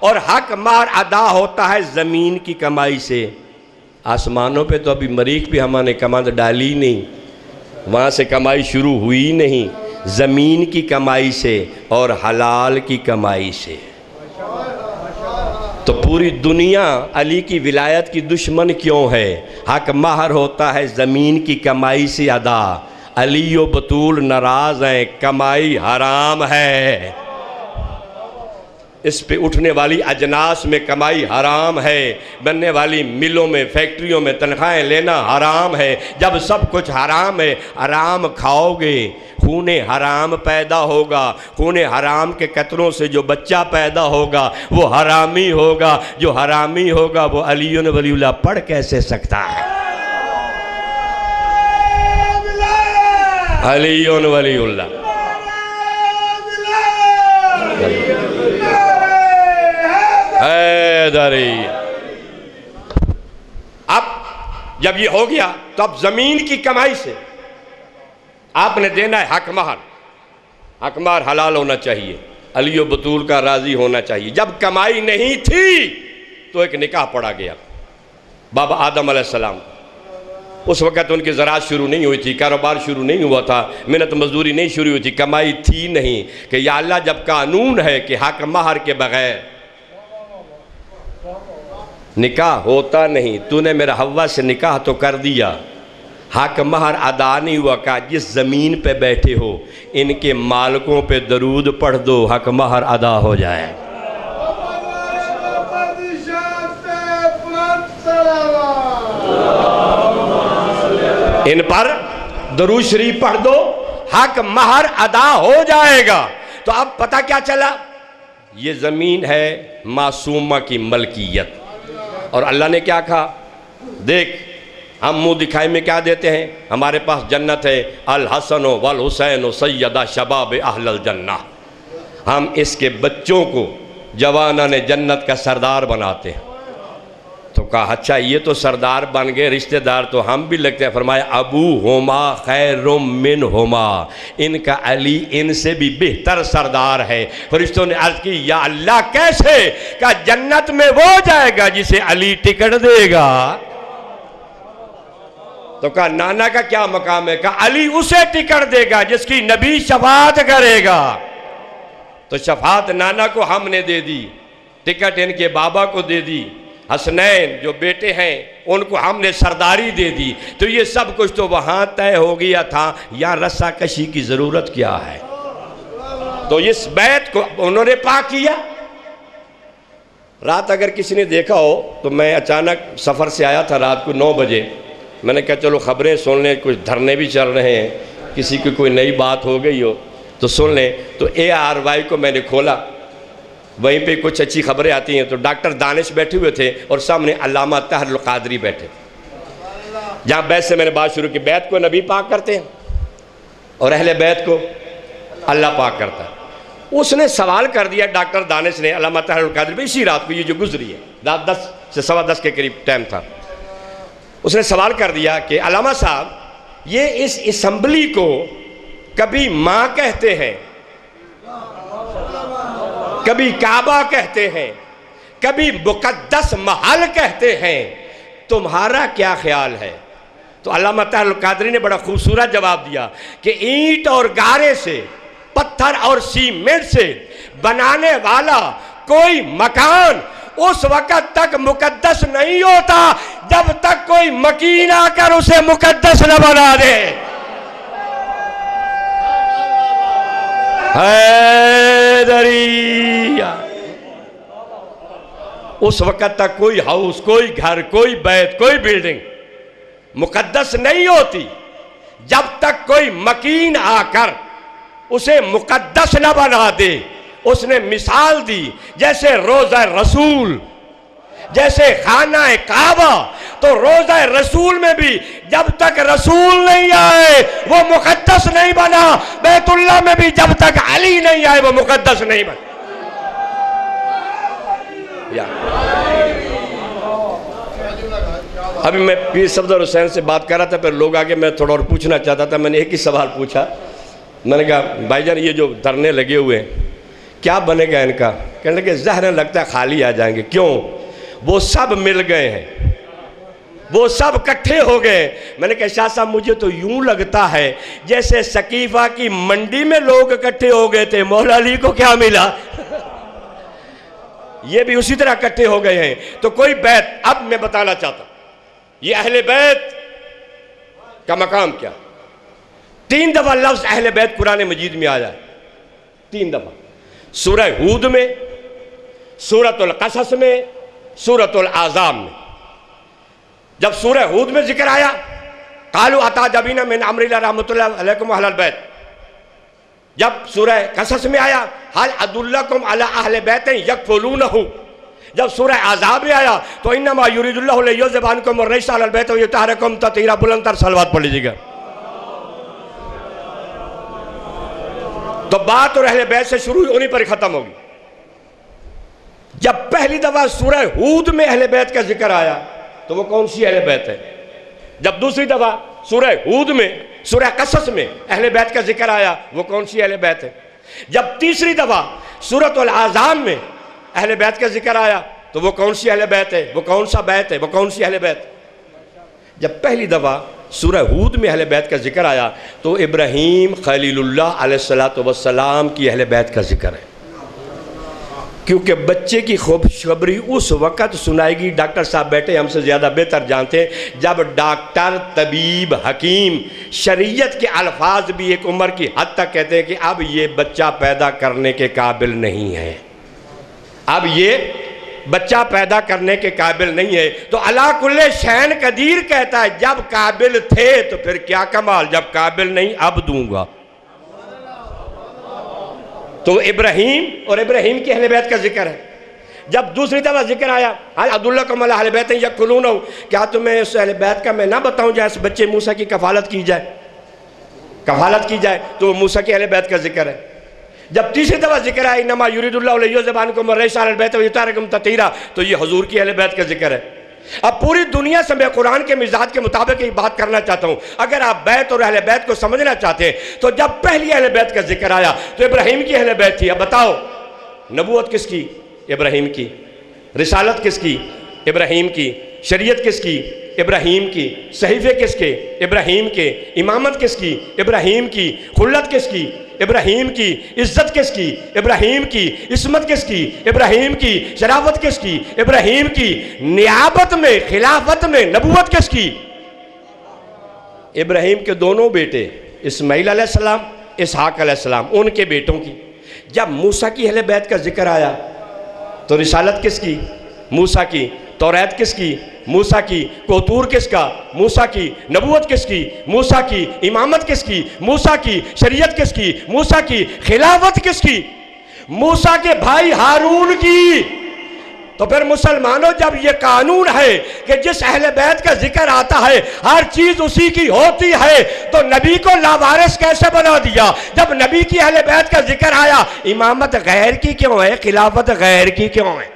اور حق مہر ادا ہوتا ہے زمین کی کمائی سے۔ آسمانوں پہ تو ابھی مریخ پہ ہم نے کمند ڈالی نہیں، وہاں سے کمائی شروع ہوئی نہیں، زمین کی کمائی سے اور حلال کی کمائی سے۔ تو پوری دنیا علی کی ولایت کی دشمن کیوں ہے؟ حق مہر ہوتا ہے زمین کی کمائی سے ادا، علی و بطول ناراض ہیں، کمائی حرام ہے، اس پہ اٹھنے والی اجناس میں کمائی حرام ہے، بننے والی ملوں میں فیکٹریوں میں تنخواہیں لینا حرام ہے۔ جب سب کچھ حرام ہے، حرام کھاؤ گے، خون حرام پیدا ہوگا، خون حرام کے قطروں سے جو بچہ پیدا ہوگا وہ حرامی ہوگا، جو حرامی ہوگا وہ علی ولی اللہ پڑھ کیسے سکتا ہے؟ علی ولی اللہ۔ اب جب یہ ہو گیا تو اب زمین کی کمائی سے آپ نے دینا ہے حق مہر۔ حق مہر حلال ہونا چاہیے، علی و بطول کا راضی ہونا چاہیے۔ جب کمائی نہیں تھی تو ایک نکاح پڑھا گیا، بابا آدم علیہ السلام، اس وقت ان کی زراعت شروع نہیں ہوئی تھی، کاروبار شروع نہیں ہوا تھا، محنت مزدوری نہیں شروع ہوئی تھی، کمائی تھی نہیں، کہ یا اللہ جب قانون ہے کہ حق مہر کے بغیر نکاح ہوتا نہیں، تو نے میرا حوا سے نکاح تو کر دیا، حق مہر ادا نہیں ہوا، کہا جس زمین پہ بیٹھے ہو ان کے مالکوں پہ درود پڑھ دو، حق مہر ادا ہو جائے۔ ان پر درود شریف پڑھ دو، حق مہر ادا ہو جائے گا۔ تو اب پتہ کیا چلا؟ یہ زمین ہے معصومہ کی ملکیت، اور اللہ نے کیا کہا؟ دیکھ ہم منہ دکھائی میں کیا دیتے ہیں؟ ہمارے پاس جنت ہے، الحسن والحسین سیدہ شباب اہل الجنہ، ہم اس کے بچوں کو جوانان جنت کا سردار بناتے ہیں۔ تو کہا اچھا یہ تو سردار بن گئے، رشتہ دار تو ہم بھی لگتے ہیں۔ فرمایا ابوہما خیر منہما، ان کا علی ان سے بھی بہتر سردار ہے۔ فرشتوں نے عرض کی یا اللہ کیسے؟ کہا جنت میں وہ جائے گا جسے علی ٹکٹ دے گا۔ تو کہا نانا کا کیا مقام ہے؟ کہا علی اسے ٹکٹ دے گا جس کی نبی شفاعت کرے گا۔ تو شفاعت نانا کو ہم نے دے دی، ٹکٹ ان کے بابا کو دے دی، حسنین جو بیٹے ہیں ان کو ہم نے سرداری دے دی۔ تو یہ سب کچھ تو وہاں طے ہو گیا تھا، یہاں رسا کشی کی ضرورت کیا ہے؟ تو اس بیت کو انہوں نے پاک کیا۔ رات اگر کسی نے دیکھا ہو تو میں اچانک سفر سے آیا تھا رات کو 9 بجے، میں نے کہا چلو خبریں سن لیں، کچھ دھرنے بھی چل رہے ہیں، کسی کی کوئی نئی بات ہو گئی ہو تو سن لیں۔ تو ARY کو میں نے کھولا، وہیں پہ کچھ اچھی خبریں آتی ہیں۔ تو ڈاکٹر دانش بیٹھے ہوئے تھے اور سامنے علامہ طاہر القادری بیٹھے، جہاں بیت سے میں نے بات شروع کی۔ بیت کو نبی پاک کرتے ہیں اور اہل بیت کو اللہ پاک کرتا ہے۔ اس نے سوال کر دیا ڈاکٹر دانش نے علامہ طاہر القادری، اسی رات کو یہ جو گزری ہے، رات 10 سے 10:15 کے قریب ٹائم تھا، اس نے سوال کر دیا کہ علامہ صاحب یہ اس اسمبلی کو کبھی ماں کہتے ہیں، کبھی کعبہ کہتے ہیں، کبھی مقدس محل کہتے ہیں، تمہارا کیا خیال ہے؟ تو علامہ طاہر القادری نے بڑا خوبصورت جواب دیا کہ اینٹ اور گارے سے، پتھر اور سیمنٹ سے بنانے والا کوئی مکان اس وقت تک مقدس نہیں ہوتا جب تک کوئی مکین آ کر اسے مقدس نہ بنا دے۔ حیدریہ، اس وقت تک کوئی ہاؤس، کوئی گھر، کوئی بیت، کوئی بلڈنگ مقدس نہیں ہوتی جب تک کوئی مکین آ کر اسے مقدس نہ بنا دے۔ اس نے مثال دی جیسے روضہ رسول، جیسے خانہ کعبہ، تو روضہ رسول میں بھی جب تک رسول نہیں آئے وہ مقدس نہیں بنا، بیت اللہ میں بھی جب تک علی نہیں آئے وہ مقدس نہیں بنا۔ ابھی میں پیر صفدر حسین سے بات کر رہا تھا، پھر لوگ آگے میں تھوڑا اور پوچھنا چاہتا تھا۔ میں نے ایک ہی سوال پوچھا، میں نے کہا بھائی جان یہ جو دھرنے لگے ہوئے ہیں کیا بنے گا ان کا؟ کہنے لگے ظاہر لگتا ہے خالی آ جائیں گے۔ کیوں؟ وہ سب مل گئے ہیں، وہ سب کٹھے ہو گئے۔ میں نے کہا شاہ صاحب مجھے تو یوں لگتا ہے جیسے سقیفہ کی منڈی میں لوگ اکٹھے ہو گئے تھے، مولا علی کو کیا ملا؟ یہ بھی اسی طرح کٹھے ہو گئے ہیں۔ تو کوئی بیت، اب میں بتانا چاہتا ہوں یہ اہل بیت کا مقام کیا۔ 3 دفعہ لفظ اہل بیت قرآن مجید میں آیا ہے، 3 دفعہ، سورہ ہود میں، سورۃ القصص میں، سورۃ الاحزاب میں۔ جب سورہ ہود میں ذکر آیا قالوا اتعجبین من امر اللہ رحمۃ اللہ علیکم اہل البیت، جب سورہ قصص میں آیا هل ادلکم علی اہل بیت یکفلونہ، جب سورہ احزاب میں آیا تو انما یرید اللہ لیذھب عنکم الرجس اہل البیت ویطہرکم تطہیرا، بلند تر صلوات پڑھ لیجیے گا۔ تو بات اور اہل بیت سے شروع ہوئی، انہی پر ہی ختم ہوگی۔ جب پہلی دفعہ سورہ ہود میں اہل بیت کا ذکر آیا تو وہ کون سی اہل بیت ہے؟ جب دوسری دفعہ سورہ ہود میں، سورہ قصص میں اہل بیت کا ذکر آیا وہ کون سی اہل بیت ہے؟ جب تیسری دفعہ سورۃ الاحزاب میں اہل بیت کا ذکر آیا تو وہ کون سی اہل بیت ہے؟ وہ کون سا بیت ہے؟ وہ کون سی اہل بیت؟ جب پہلی دفعہ سورہ ہود میں اہل بیت کا ذکر آیا تو ابراہیم خلیل اللہ علیہ السلام کی اہل بیت کا ذکر ہے، کیونکہ بچے کی خوشخبری اس وقت سنائے گی، ڈاکٹر صاحب بیٹھے ہم سے زیادہ بہتر جانتے ہیں، جب ڈاکٹر، طبیب، حکیم شریعت کے الفاظ بھی ایک عمر کی حد تک کہتے ہیں کہ اب یہ بچہ پیدا کرنے کے قابل نہیں ہے، اب یہ بچہ پیدا کرنے کے قابل نہیں ہے، تو علا کل شین قدیر کہتا ہے جب قابل تھے تو پھر کیا کمال، جب قابل نہیں اب دوں گا۔ تو ابراہیم اور ابراہیم کی اہل بیت کا ذکر ہے۔ جب دوسری دفعہ ذکر آیا عبداللہ علی اہل بیت یکفلونہ، کیا تمہیں اس اہل بیت کا میں نہ بتاؤں جائے اس بچے موسیٰ کی کفالت کی جائے، کفالت کی جائے، تو وہ موسیٰ کی اہل بیت کا ذکر ہے۔ جب تیسری دفعہ ذکر آیا انما یرید اللہ لیعذب عنکم الرجس اہل بیت ویطہرکم تطہیرا، تو یہ حضور کی اہل بیت کا ذکر ہے۔ اب پوری دنیا سے میں قرآن کے مزاج کے مطابق یہ بات کرنا چاہتا ہوں، اگر آپ بیت اور اہل بیت کو سمجھنا چاہتے ہیں تو جب پہلی اہل بیت کا ذکر آیا تو ابراہیم کی اہل بیت تھی۔ اب بتاؤ نبوت کس کی؟ ابراہیم کی۔ رسالت کس کی؟ ابراہیم کی۔ شریعت کس کی؟ ابراہیم کی۔ صحیفے کس کے؟ ابراہیم کے۔ امامت کس کی؟ ابراہیم کی۔ خلت کس کی؟ ابراہیم کی۔ عزت کس کی؟ ابراہیم کی۔ عصمت کس کی؟ ابراہیم کی۔ شرافت کس کی؟ ابراہیم کی۔ نیابت میں، خلافت میں نبوت کس کی؟ ابراہیم کے دونوں بیٹے اسماعیل علیہ السلام، اسحاق علیہ السلام، ان کے بیٹوں کی۔ جب موسیٰ کی اہل بیت کا ذکر آیا تو رسالت کس کی؟ موسیٰ کی۔ توریت کس کی؟ موسیٰ کی۔ کوتور کس کا؟ موسیٰ کی۔ نبوت کس کی؟ موسیٰ کی۔ امامت کس کی؟ موسیٰ کی۔ شریعت کس کی؟ موسیٰ کی۔ خلافت کس کی؟ موسیٰ کے بھائی ہارون کی۔ تو پھر مسلمانوں جب یہ قانون ہے کہ جس اہل بیت کا ذکر آتا ہے ہر چیز اسی کی ہوتی ہے، تو نبی کو لاوارث کیسے بنا دیا؟ جب نبی کی اہل بیت کا ذکر آیا امامت غیر کی کیوں ہے، خلافت غیر کی کیوں ہے؟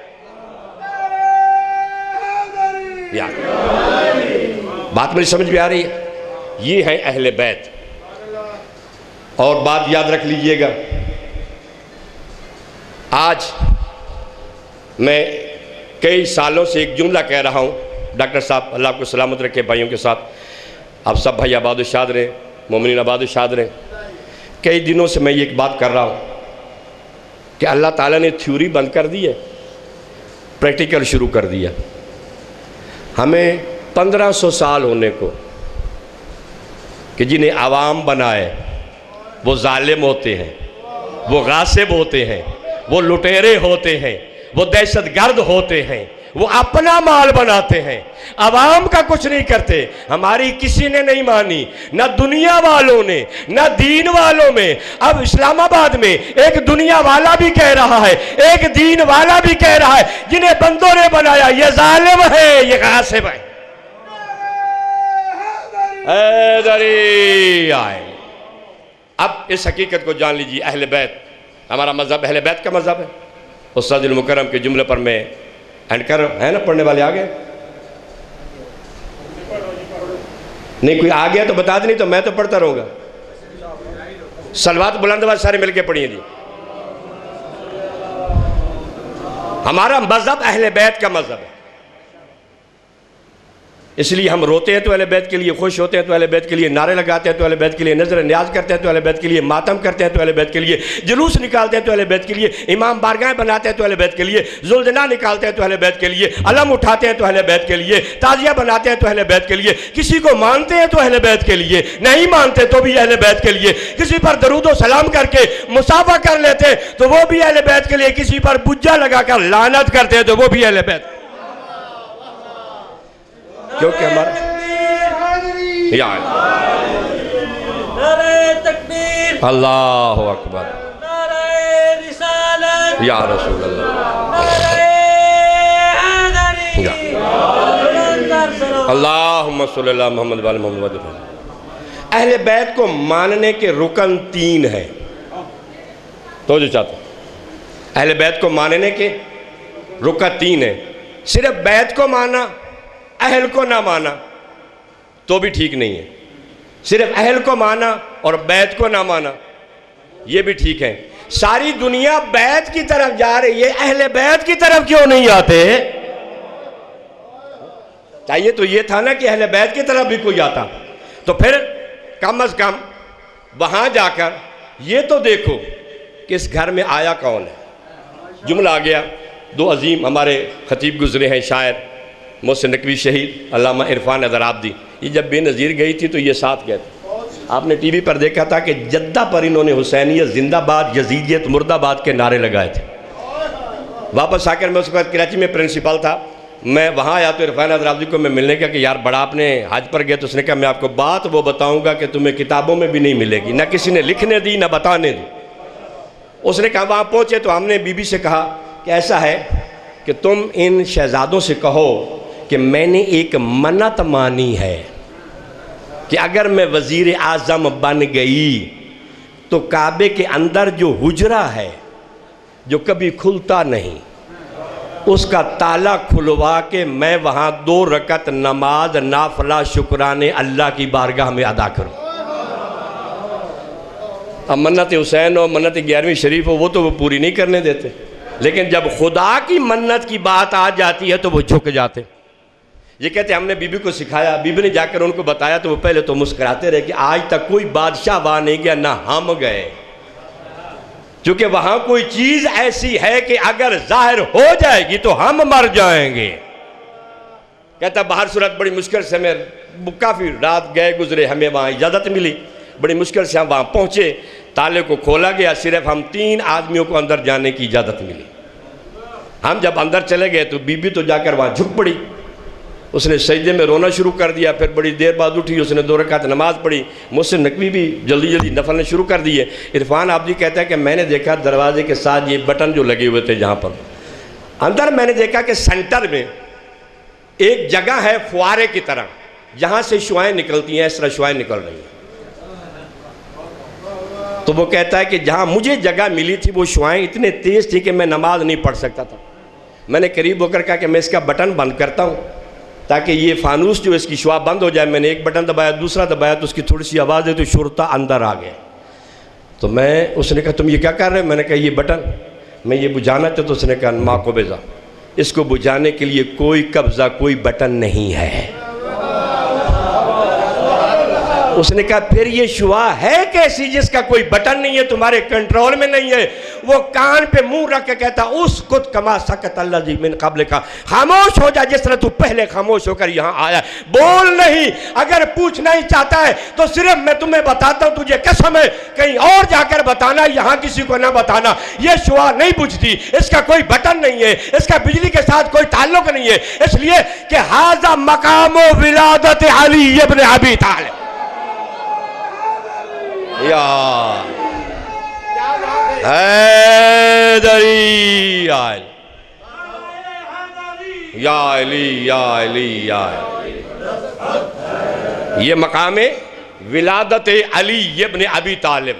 بات میری سمجھ میں آ رہی ہے؟ یہ ہے اہل بیت۔ اور بات یاد رکھ لیجئے گا، آج میں کئی سالوں سے ایک جملہ کہہ رہا ہوں، ڈاکٹر صاحب اللہ کو سلامت رکھے بھائیوں کے ساتھ، آپ سب بھائی آباد و شاد رہیں، مومنین آباد و شاد رہیں۔ کئی دنوں سے میں یہ ایک بات کر رہا ہوں کہ اللہ تعالیٰ نے تھیوری بند کر دی ہے، پریکٹیکل شروع کر دیا۔ ہمیں 1500 سال ہونے کو کہ جنہیں عوام بنائے وہ ظالم ہوتے ہیں، وہ غاصب ہوتے ہیں، وہ لٹیرے ہوتے ہیں، وہ دہشت گرد ہوتے ہیں، وہ اپنا مال بناتے ہیں، عوام کا کچھ نہیں کرتے۔ ہماری کسی نے نہیں مانی، نہ دنیا والوں نے، نہ دین والوں میں۔ اب اسلام آباد میں ایک دنیا والا بھی کہہ رہا ہے، ایک دین والا بھی کہہ رہا ہے، جنہیں بندوں نے بنایا یہ ظالم ہے، یہ غاصب ہے۔ حیدری آئے۔ اب اس حقیقت کو جان لیجیے، اہل بیت ہمارا مذہب اہل بیت کا مذہب ہے۔ استاد المکرم کے جملے پر میں اینکر ہے نا، پڑھنے والے آگئے؟ نہیں کوئی آگیا تو بتا دیں، نہیں تو میں تو پڑھتا رہوں گا۔ صلوات بلند آواز سارے مل کے پڑھیے جی۔ ہمارا مذہب اہل بیت کا مذہب ہے، اس لیے ہم روتے ہیں تو اہل بیت کے لیے، خوش ہوتے ہیں تو اہل بیت کے لیے، نعرے لگاتے ہیں تو اہل بیت کے لیے، نظر نیاز کرتے ہیں تو اہل بیت کے لیے، ماتم کرتے ہیں تو اہل بیت کے لیے، جلوس نکالتے ہیں تو اہل بیت کے لیے، امام بارگاہیں بناتے ہیں تو اہل بیت کے لیے، ذوالجناح نکالتے ہیں تو اہل بیت کے لیے، علم اٹھاتے ہیں تو اہل بیت کے لیے، تعزیہ بناتے ہیں تو اہل بیت کے لیے، کسی کو مانتے ہیں تو اہل بیت کے لیے، نہیں مانتے تو بھی اہل بیت کے لیے، کسی پر درود و سلام کر کے مصافحہ کر لیتے ہیں تو وہ بھی اہل بیت کے لیے، کسی پر بجا لگا کر لعنت کرتے ہیں تو وہ بھی اہل بیت، کیونکہ ہمارا یا نعرہ تکبیر، اللہ اکبر، نعرہ رسالت، یا رسول اللہ، نعرہ حیدری، اللہم صلی اللہ محمد وآل محمد۔ اہل بیت کو ماننے کے رکن 3 ہیں، تو جو چاہتا ہوں اہل بیت کو ماننے کے رکن 3 ہیں۔ صرف بیت کو مانا، اہل کو نہ مانا تو بھی ٹھیک نہیں ہے، صرف اہل کو مانا اور بیت کو نہ مانا یہ بھی ٹھیک ہے۔ ساری دنیا بیت کی طرف جا رہی ہے، اہل بیت کی طرف کیوں نہیں آتے؟ چاہیے تو یہ تھا نا کہ اہل بیت کی طرف بھی کوئی آتا، تو پھر کم از کم وہاں جا کر یہ تو دیکھو کہ اس گھر میں آیا کون ہے۔ جملہ آ گیا، 2 عظیم ہمارے خطیب گزرے ہیں، شاعر محسن نقوی شہید، علامہ عرفان اظہر عابدی، یہ جب بے نظیر گئی تھی تو یہ ساتھ گئے تھے۔ آپ نے ٹی وی پر دیکھا تھا کہ جدہ پر انہوں نے حسینیت زندہ باد، یزیدیت مردہ باد کے نعرے لگائے تھے۔ واپس آ کر میں اس وقت کراچی میں پرنسپل تھا، میں وہاں آیا تو عرفان حضرات کو میں ملنے کا کہ یار بڑا آپ نے حج پر گئے، تو اس نے کہا میں آپ کو بات وہ بتاؤں گا کہ تمہیں کتابوں میں بھی نہیں ملے گی، نہ کسی نے لکھنے دی نہ بتانے دی۔ اس نے کہا وہاں پہنچے تو ہم نے بی بی سے کہا کہ ایسا ہے کہ تم ان شہزادوں سے کہو کہ میں نے ایک منت مانی ہے کہ اگر میں وزیر اعظم بن گئی تو کعبے کے اندر جو حجرہ ہے جو کبھی کھلتا نہیں، اس کا تالا کھلوا کے میں وہاں 2 رکعت نماز نافلہ شکرانے اللہ کی بارگاہ میں ادا کروں۔ اب منت حسین ہو، منت 11ویں شریف ہو، وہ تو وہ پوری نہیں کرنے دیتے، لیکن جب خدا کی منت کی بات آ جاتی ہے تو وہ جھک جاتے۔ یہ کہتے ہم نے بی بی کو سکھایا، بی بی نے جا کر ان کو بتایا تو وہ پہلے تو مسکراتے رہے کہ آج تک کوئی بادشاہ وہاں نہیں گیا، نہ ہم گئے، چونکہ وہاں کوئی چیز ایسی ہے کہ اگر ظاہر ہو جائے گی تو ہم مر جائیں گے۔ کہتا باہر صورت بڑی مشکل سے میں کافی رات گئے گزرے، ہمیں وہاں اجازت ملی، بڑی مشکل سے ہم وہاں پہنچے، تالے کو کھولا گیا، صرف ہم 3 آدمیوں کو اندر جانے کی اجازت ملی۔ ہم جب اندر چلے گئے تو بی بی تو جا کر وہاں جھک پڑی، اس نے سجدے میں رونا شروع کر دیا، پھر بڑی دیر بعد اٹھی، اس نے 2 رکعت نماز پڑھی، محسن نقوی بھی جلدی جلدی نفل نے شروع کر دیے۔ عرفان آپ جی کہتا ہے کہ میں نے دیکھا دروازے کے ساتھ یہ بٹن جو لگے ہوئے تھے جہاں پر اندر، میں نے دیکھا کہ سینٹر میں ایک جگہ ہے فوارے کی طرح، جہاں سے شعائیں نکلتی ہیں، اس طرح شعائیں نکل رہی ہیں۔ تو وہ کہتا ہے کہ جہاں مجھے جگہ ملی تھی وہ شعائیں اتنے تیز تھی کہ میں نماز نہیں پڑھ سکتا تھا۔ میں نے قریب ہو کر کہا کہ میں اس کا بٹن بند کرتا ہوں تاکہ یہ فانوس جو اس کی شعاع بند ہو جائے۔ میں نے ایک بٹن دبایا، دوسرا دبایا تو اس کی تھوڑی سی آواز ہے تو شرطہ اندر آ گئے۔ تو اس نے کہا تم یہ کیا کر رہے ہو؟ میں نے کہا یہ بٹن میں یہ بجھانا تھا۔ تو اس نے کہا ماں کو بیزا، اس کو بجھانے کے لیے کوئی قبضہ کوئی بٹن نہیں ہے۔ اس نے کہا پھر یہ شعاع ہے کیسی جس کا کوئی بٹن نہیں ہے، تمہارے کنٹرول میں نہیں ہے؟ وہ کان پہ منہ رکھ کے کہتا اسکت کما سکت الذی من قبل کا، خاموش ہو جا جس طرح تو پہلے خاموش ہو کر یہاں آیا، بول نہیں۔ اگر پوچھنا ہی چاہتا ہے تو صرف میں تمہیں بتاتا ہوں، تجھے قسم ہے کہیں اور جا کر بتانا، یہاں کسی کو نہ بتانا۔ یہ شعاع نہیں بجھتی، اس کا کوئی بٹن نہیں ہے، اس کا بجلی کے ساتھ کوئی تعلق نہیں ہے، اس لیے کہ ھذا مقام ولادت علی ابن ابی طالب۔ یا حیدری یا علی یا علی یا علی یا علی، یہ مقام ولادت علی ابن ابی طالب۔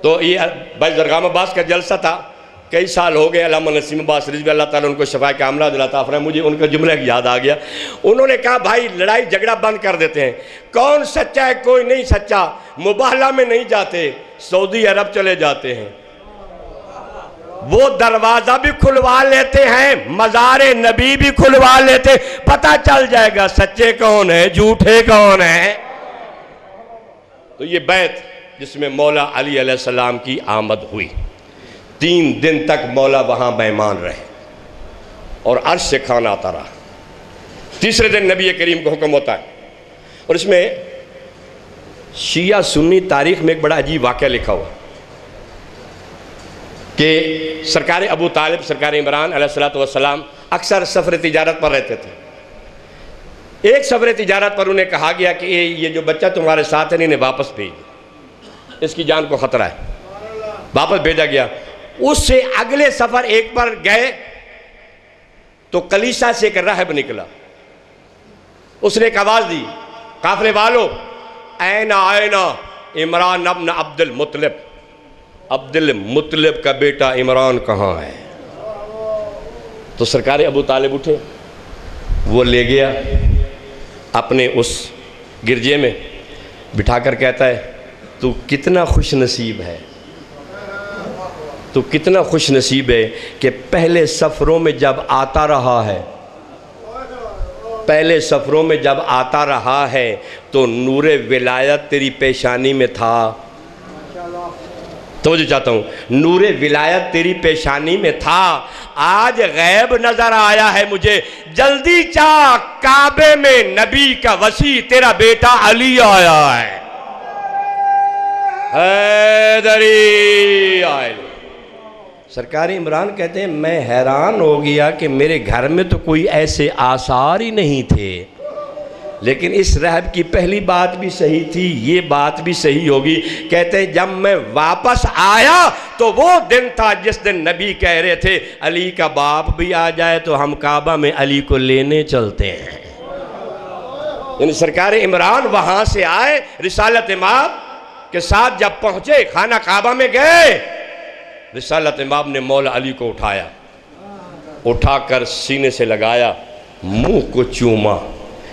تو یہ بھائی زرگام عباس کا جلسہ تھا، کئی سال ہو گئے، علامہ نسیم عباس رضوی اللہ تعالیٰ ان کو شفاء کاملہ عطا فرمائے۔ مجھے ان کا جملہ یاد آ گیا، انہوں نے کہا بھائی لڑائی جھگڑا بند کر دیتے ہیں، کون سچا ہے کوئی نہیں سچا، مباہلہ میں نہیں جاتے، سعودی عرب چلے جاتے ہیں، وہ دروازہ بھی کھلوا لیتے ہیں، مزار نبی بھی کھلوا لیتے، پتہ چل جائے گا سچے کون ہیں جھوٹے کون ہیں۔ تو یہ بیت جس میں مولا علی علیہ السلام کی آمد ہوئی، 3 دن تک مولا وہاں مہمان رہے اور عرش سے کھانا آتا رہا۔ تیسرے دن نبی کریم کو حکم ہوتا ہے، اور اس میں شیعہ سنی تاریخ میں ایک بڑا عجیب واقعہ لکھا ہوا کہ سرکار ابو طالب سرکار عمران علیہ السلام اکثر سفر تجارت پر رہتے تھے۔ ایک سفر تجارت پر انہیں کہا گیا کہ یہ جو بچہ تمہارے ساتھ ہے انہیں واپس بھیج، اس کی جان کو خطرہ ہے۔ واپس بھیجا گیا۔ اس سے اگلے سفر ایک پر گئے تو کلیسا سے ایک راہب نکلا، اس نے ایک آواز دی، قافلے والو این عمران ابن عبد المطلب، عبد المطلب کا بیٹا عمران کہاں ہے؟ تو سرکار ابو طالب اٹھے، وہ لے گیا اپنے اس گرجے میں بٹھا کر کہتا ہے تو کتنا خوش نصیب ہے، تو کتنا خوش نصیب ہے کہ پہلے سفروں میں جب آتا رہا ہے، پہلے سفروں میں جب آتا رہا ہے تو نور ولایت تیری پیشانی میں تھا۔ توجہ چاہتا ہوں، نور ولایت تیری پیشانی میں تھا، آج غیب نظر آیا ہے مجھے، جلدی چاہ کعبے میں نبی کا وصی تیرا بیٹا علی آیا ہے۔ حیدری آئے سرکار عمران کہتے ہیں میں حیران ہو گیا کہ میرے گھر میں تو کوئی ایسے آثار ہی نہیں تھے، لیکن اس رہب کی پہلی بات بھی صحیح تھی، یہ بات بھی صحیح ہوگی۔ کہتے ہیں جب میں واپس آیا تو وہ دن تھا جس دن نبی کہہ رہے تھے علی کا باپ بھی آ جائے تو ہم کعبہ میں علی کو لینے چلتے ہیں۔ یعنی سرکار عمران وہاں سے آئے، رسالت امام کے ساتھ جب پہنچے خانہ کعبہ میں گئے، رسالت امام نے مولا علی کو اٹھایا، اٹھا کر سینے سے لگایا، منہ کو چوما۔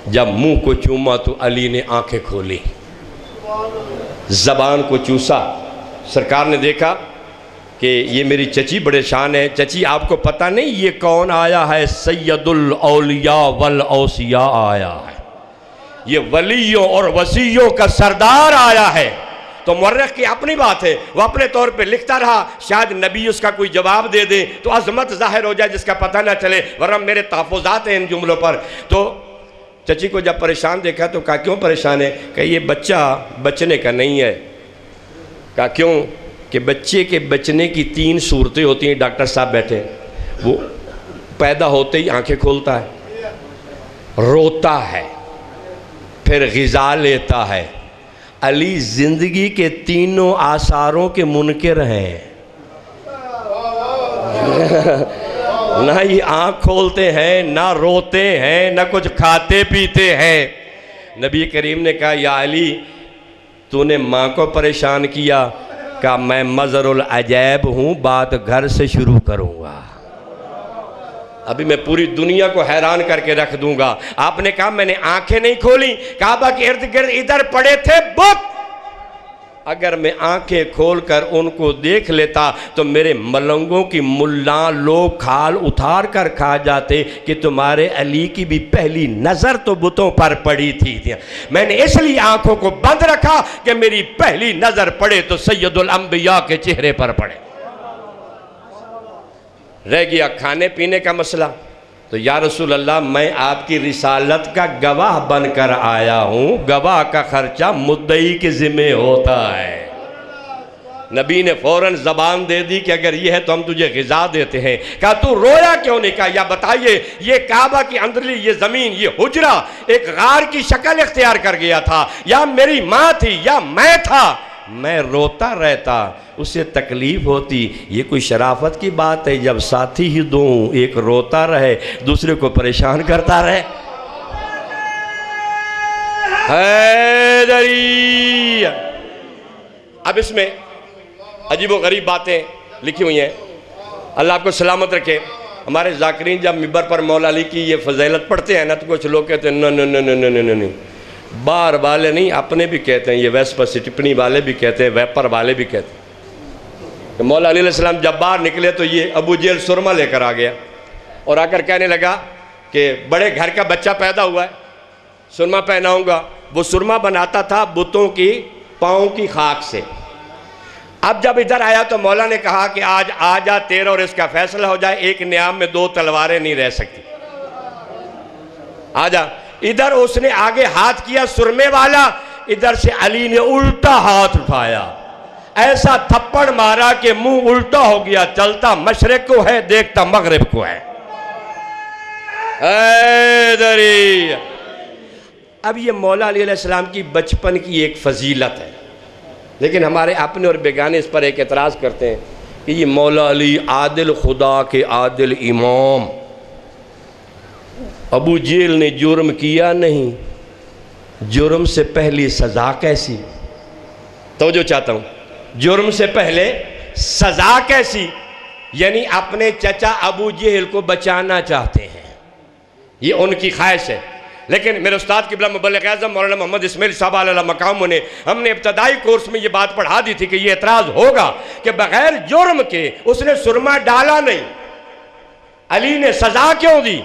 جب منہ کو چوما تو علی نے آنکھیں کھولی، زبان کو چوسا۔ سرکار نے دیکھا کہ یہ میری چچی بڑے شان ہے، چچی آپ کو پتہ نہیں یہ کون آیا ہے؟ سید الاولیاء والاوصیاء آیا ہے، یہ ولیوں اور وصیوں کا سردار آیا ہے۔ تو مورخ کی اپنی بات ہے، وہ اپنے طور پہ لکھتا رہا، شاید نبی اس کا کوئی جواب دے دے تو عظمت ظاہر ہو جائے جس کا پتہ نہ چلے، ورنہ میرے تحفظات ہیں ان جملوں پر۔ تو چچی کو جب پریشان دیکھا تو کہا کیوں پریشان ہے؟ کہ یہ بچہ بچنے کا نہیں ہے۔ کہا کیوں؟ کہ بچے کے بچنے کی 3 صورتیں ہوتی ہیں، ڈاکٹر صاحب بیٹھے، وہ پیدا ہوتے ہی آنکھیں کھولتا ہے، روتا ہے، پھر غذا لیتا ہے۔ علی زندگی کے 3 آثاروں کے منکر ہیں، نہ یہ آنکھ کھولتے ہیں، نہ روتے ہیں، نہ کچھ کھاتے پیتے ہیں۔ نبی کریم نے کہا یا علی تو نے ماں کو پریشان کیا؟ کہا میں مظہر العجائب ہوں، بات گھر سے شروع کروں گا، ابھی میں پوری دنیا کو حیران کر کے رکھ دوں گا۔ آپ نے کہا میں نے آنکھیں نہیں کھولی، کعبہ کے ارد گرد ادھر پڑے تھے بت، اگر میں آنکھیں کھول کر ان کو دیکھ لیتا تو میرے ملنگوں کی ملان لوگ کھال اتار کر کھا جاتے کہ تمہارے علی کی بھی پہلی نظر تو بتوں پر پڑی تھی۔ میں نے اس لیے آنکھوں کو بند رکھا کہ میری پہلی نظر پڑے تو سید الانبیاء کے چہرے پر پڑے۔ رہ گیا کھانے پینے کا مسئلہ، تو یا رسول اللہ میں آپ کی رسالت کا گواہ بن کر آیا ہوں، گواہ کا خرچہ مدعی کے ذمہ ہوتا ہے۔ نبی نے فوراً زبان دے دی کہ اگر یہ ہے تو ہم تجھے غذا دیتے ہیں۔ کہا تو رویا کیوں نہیں؟ کہا یا بتائیے یہ کعبہ کی اندرلی یہ زمین، یہ حجرہ ایک غار کی شکل اختیار کر گیا تھا، یا میری ماں تھی یا میں تھا، میں روتا رہتا، اسے تکلیف ہوتی۔ یہ کوئی شرافت کی بات ہے جب ساتھی ہی دو ہوں، ایک روتا رہے دوسرے کو پریشان کرتا رہے؟ حیدری۔ اب اس میں عجیب و غریب باتیں لکھی ہوئی ہیں، اللہ آپ کو سلامت رکھے۔ ہمارے ذاکرین جب ممبر پر مولا علی کی یہ فضیلت پڑھتے ہیں نا تو کچھ لوگ کہتے ہیں نہیں، بار والے نہیں، اپنے بھی کہتے ہیں، یہ ویسپا سٹپنی والے بھی کہتے ہیں، ویپر والے بھی کہتے ہیں کہ مولا علی علیہ السلام جب باہر نکلے تو یہ ابو جہل سرما لے کر آ گیا اور آ کر کہنے لگا کہ بڑے گھر کا بچہ پیدا ہوا ہے، سرما پہناؤں گا۔ وہ سرما بناتا تھا بتوں کی پاؤں کی خاک سے۔ اب جب ادھر آیا تو مولا نے کہا کہ آج آ جا تیرا اور اس کا فیصلہ ہو جائے، ایک نیام میں 2 تلواریں نہیں رہ سکتی، آ جا۔ ادھر اس نے آگے ہاتھ کیا سرمے والا، ادھر سے علی نے الٹا ہاتھ اٹھایا، ایسا تھپڑ مارا کہ منہ الٹا ہو گیا، چلتا مشرق کو ہے دیکھتا مغرب کو ہے۔ حیدری۔ اب یہ مولا علی علیہ السلام کی بچپن کی ایک فضیلت ہے، لیکن ہمارے اپنے اور بیگانے اس پر ایک اعتراض کرتے ہیں کہ یہ مولا علی عادل خدا کے عادل امام، ابو جہل نے جرم کیا نہیں، جرم سے پہلی سزا کیسی؟ توجہ چاہتا ہوں، جرم سے پہلے سزا کیسی؟ یعنی اپنے چچا ابو جہل کو بچانا چاہتے ہیں، یہ ان کی خواہش ہے۔ لیکن میرے استاد قبلہ مبلغ اعظم مولانا محمد اسماعیل صاحب علیہ مقام نے ہم نے ابتدائی کورس میں یہ بات پڑھا دی تھی کہ یہ اعتراض ہوگا کہ بغیر جرم کے اس نے سرما ڈالا نہیں، علی نے سزا کیوں دی؟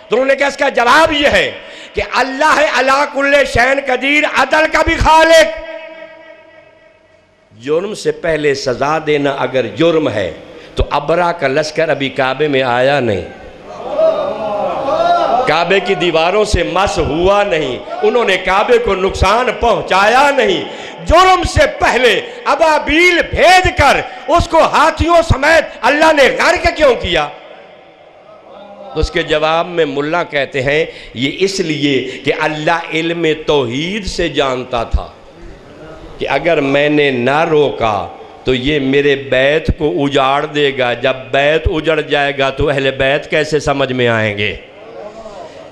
تو انہوں نے کہا اس کا جواب یہ ہے کہ اللہ علی کل شیء قدیر، عدل کا بھی خالق۔ جرم سے پہلے سزا دینا اگر جرم ہے تو ابرا کا لشکر ابھی کعبے میں آیا نہیں، کعبے کی دیواروں سے مس ہوا نہیں، انہوں نے کعبے کو نقصان پہنچایا نہیں۔ جرم سے پہلے ابابیل بھیج کر اس کو ہاتھیوں سمیت اللہ نے غرق کیوں کیا؟ اس کے جواب میں ملا کہتے ہیں یہ اس لیے کہ اللہ علم توحید سے جانتا تھا کہ اگر میں نے نہ روکا تو یہ میرے بیت کو اجاڑ دے گا، جب بیت اجڑ جائے گا تو اہل بیت کیسے سمجھ میں آئیں گے؟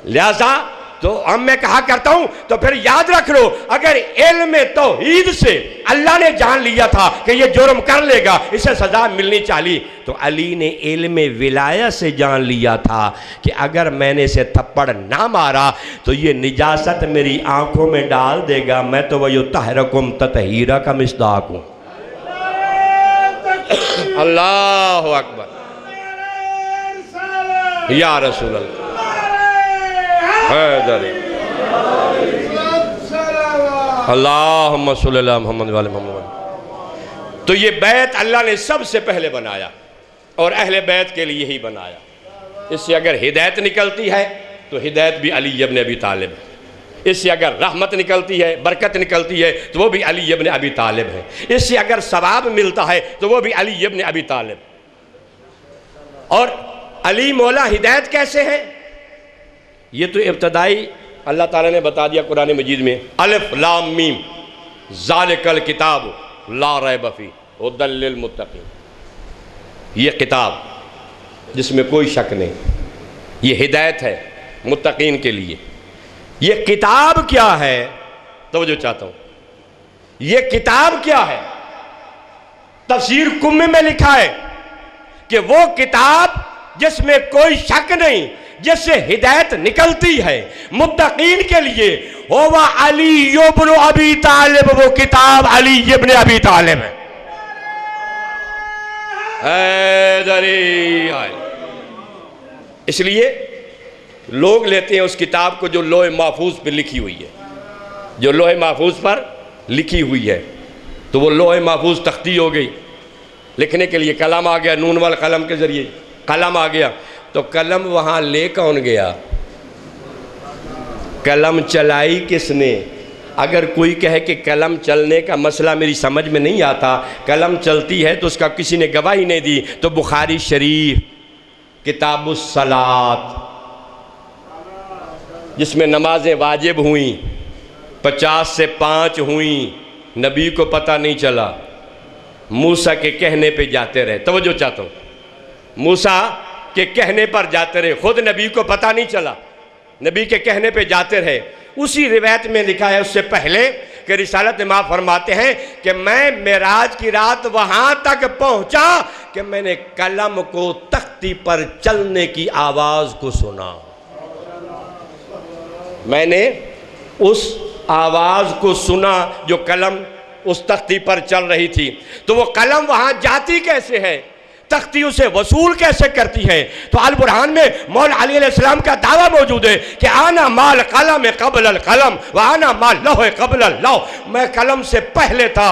لہذا تو میں کہا کرتا ہوں تو پھر یاد رکھ لو، اگر علم توحید سے اللہ نے جان لیا تھا کہ یہ جرم کر لے گا، اسے سزا ملنی چاہیے، تو علی نے علم ولایت سے جان لیا تھا کہ اگر میں نے اسے تھپڑ نہ مارا تو یہ نجاست میری آنکھوں میں ڈال دے گا، میں تو وَيُطَهِّرُكُمْ تَطْهِيرًا کا مصداق ہوں۔ اللہ اکبر، یا رسول اللہ، اللہم صلی اللہ محمد وعلی محمد۔ تو یہ بیت اللہ نے سب سے پہلے بنایا اور اہل بیت کے لیے ہی بنایا۔ اس سے اگر ہدایت نکلتی ہے تو ہدایت بھی علی ابن ابی طالب ہے، اس سے اگر رحمت نکلتی ہے، برکت نکلتی ہے تو وہ بھی علی ابن ابی طالب ہے، اس سے اگر ثواب ملتا ہے تو وہ بھی علی ابن ابی طالب۔ اور علی مولا ہدایت کیسے ہے؟ یہ تو ابتدائی اللہ تعالیٰ نے بتا دیا قرآن مجید میں، الف لام میم ذالک الکتاب لا ریب فیہ ھدی للمتقین، یہ کتاب جس میں کوئی شک نہیں، یہ ہدایت ہے متقین کے لیے۔ یہ کتاب کیا ہے؟ توجہ چاہتا ہوں، یہ کتاب کیا ہے؟ تفسیر کم میں لکھا ہے کہ وہ کتاب جس میں کوئی شک نہیں، جس سے ہدایت نکلتی ہے متقین کے لیے، وہ علی ابن ابی طالب، وہ کتاب علی ابن ابی طالب ہے۔ اس لیے لوگ لیتے ہیں اس کتاب کو جو لوح محفوظ پر لکھی ہوئی ہے، جو لوح محفوظ پر لکھی ہوئی ہے، تو وہ لوح محفوظ تختی ہو گئی، لکھنے کے لیے قلم آ گیا، نون والقلم کے ذریعے قلم آ گیا، تو قلم وہاں لے کون گیا؟ قلم چلائی کس نے؟ اگر کوئی کہے کہ قلم چلنے کا مسئلہ میری سمجھ میں نہیں آتا، قلم چلتی ہے تو اس کا کسی نے گواہی نہیں دی، تو بخاری شریف کتاب الصلاۃ جس میں نمازیں واجب ہوئیں، 50 سے 5 ہوئیں، نبی کو پتہ نہیں چلا، موسیٰ کے کہنے پہ جاتے رہے۔ توجہ چاہتا ہوں، موسیٰ کے کہنے پر جاتے رہے، خود نبی کو پتہ نہیں چلا، نبی کے کہنے پہ جاتے رہے۔ اسی روایت میں لکھا ہے اس سے پہلے کہ رسالت امام فرماتے ہیں کہ میں معراج کی رات وہاں تک پہنچا کہ میں نے قلم کو تختی پر چلنے کی آواز کو سنا۔ میں نے اس آواز کو سنا جو قلم اس تختی پر چل رہی تھی۔ تو وہ قلم وہاں جاتی کیسے ہے؟ تختی اسے وصول کیسے کرتی ہے؟ تو البرہان میں مولا علی علیہ السلام کا دعویٰ موجود ہے کہ آنا مال قلم قبل القلم وانا مال لوح قبل اللوح، میں قلم سے پہلے تھا،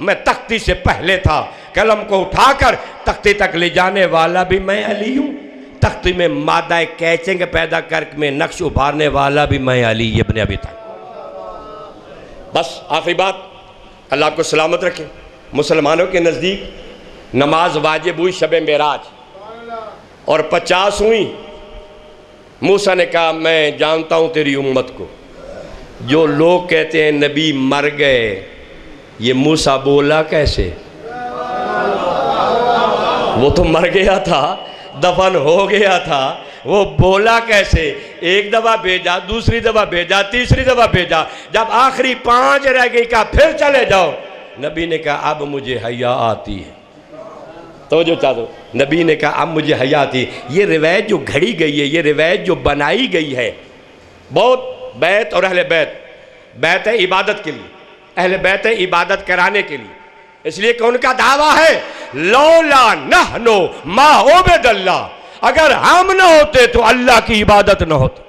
میں تختی سے پہلے تھا، قلم کو اٹھا کر تختی تک لے جانے والا بھی میں علی ہوں، تختی میں مادہ کیچنگ پیدا کر میں نقش ابھارنے والا بھی میں علی ابن ابی طالب۔ بس آخری بات، اللہ آپ کو سلامت رکھے۔ مسلمانوں کے نزدیک نماز واجب ہوئی شب معراج اور 50 ہوئی۔ موسیٰ نے کہا میں جانتا ہوں تیری امت کو، جو لوگ کہتے ہیں نبی مر گئے، یہ موسیٰ بولا کیسے؟ وہ تو مر گیا تھا، دفن ہو گیا تھا، وہ بولا کیسے؟ ایک دفعہ بھیجا، دوسری دفعہ بھیجا، تیسری دفعہ بھیجا، جب آخری 5 رہ گئی کہا پھر چلے جاؤ۔ نبی نے کہا اب مجھے حیا آتی ہے۔ توجہ چاہتا ہوں، نبی نے کہا اب مجھے حیا آتی ہے۔ یہ روایت جو گھڑی گئی ہے، یہ روایت جو بنائی گئی ہے، بہت بیت اور اہل بیت، بیت ہے عبادت کے لیے، اہل بیت ہے عبادت کرانے کے لیے، اس لیے کہ ان کا دعویٰ ہے لولا نحنو ما عبد اللہ، اگر ہم نہ ہوتے تو اللہ کی عبادت نہ ہوتی،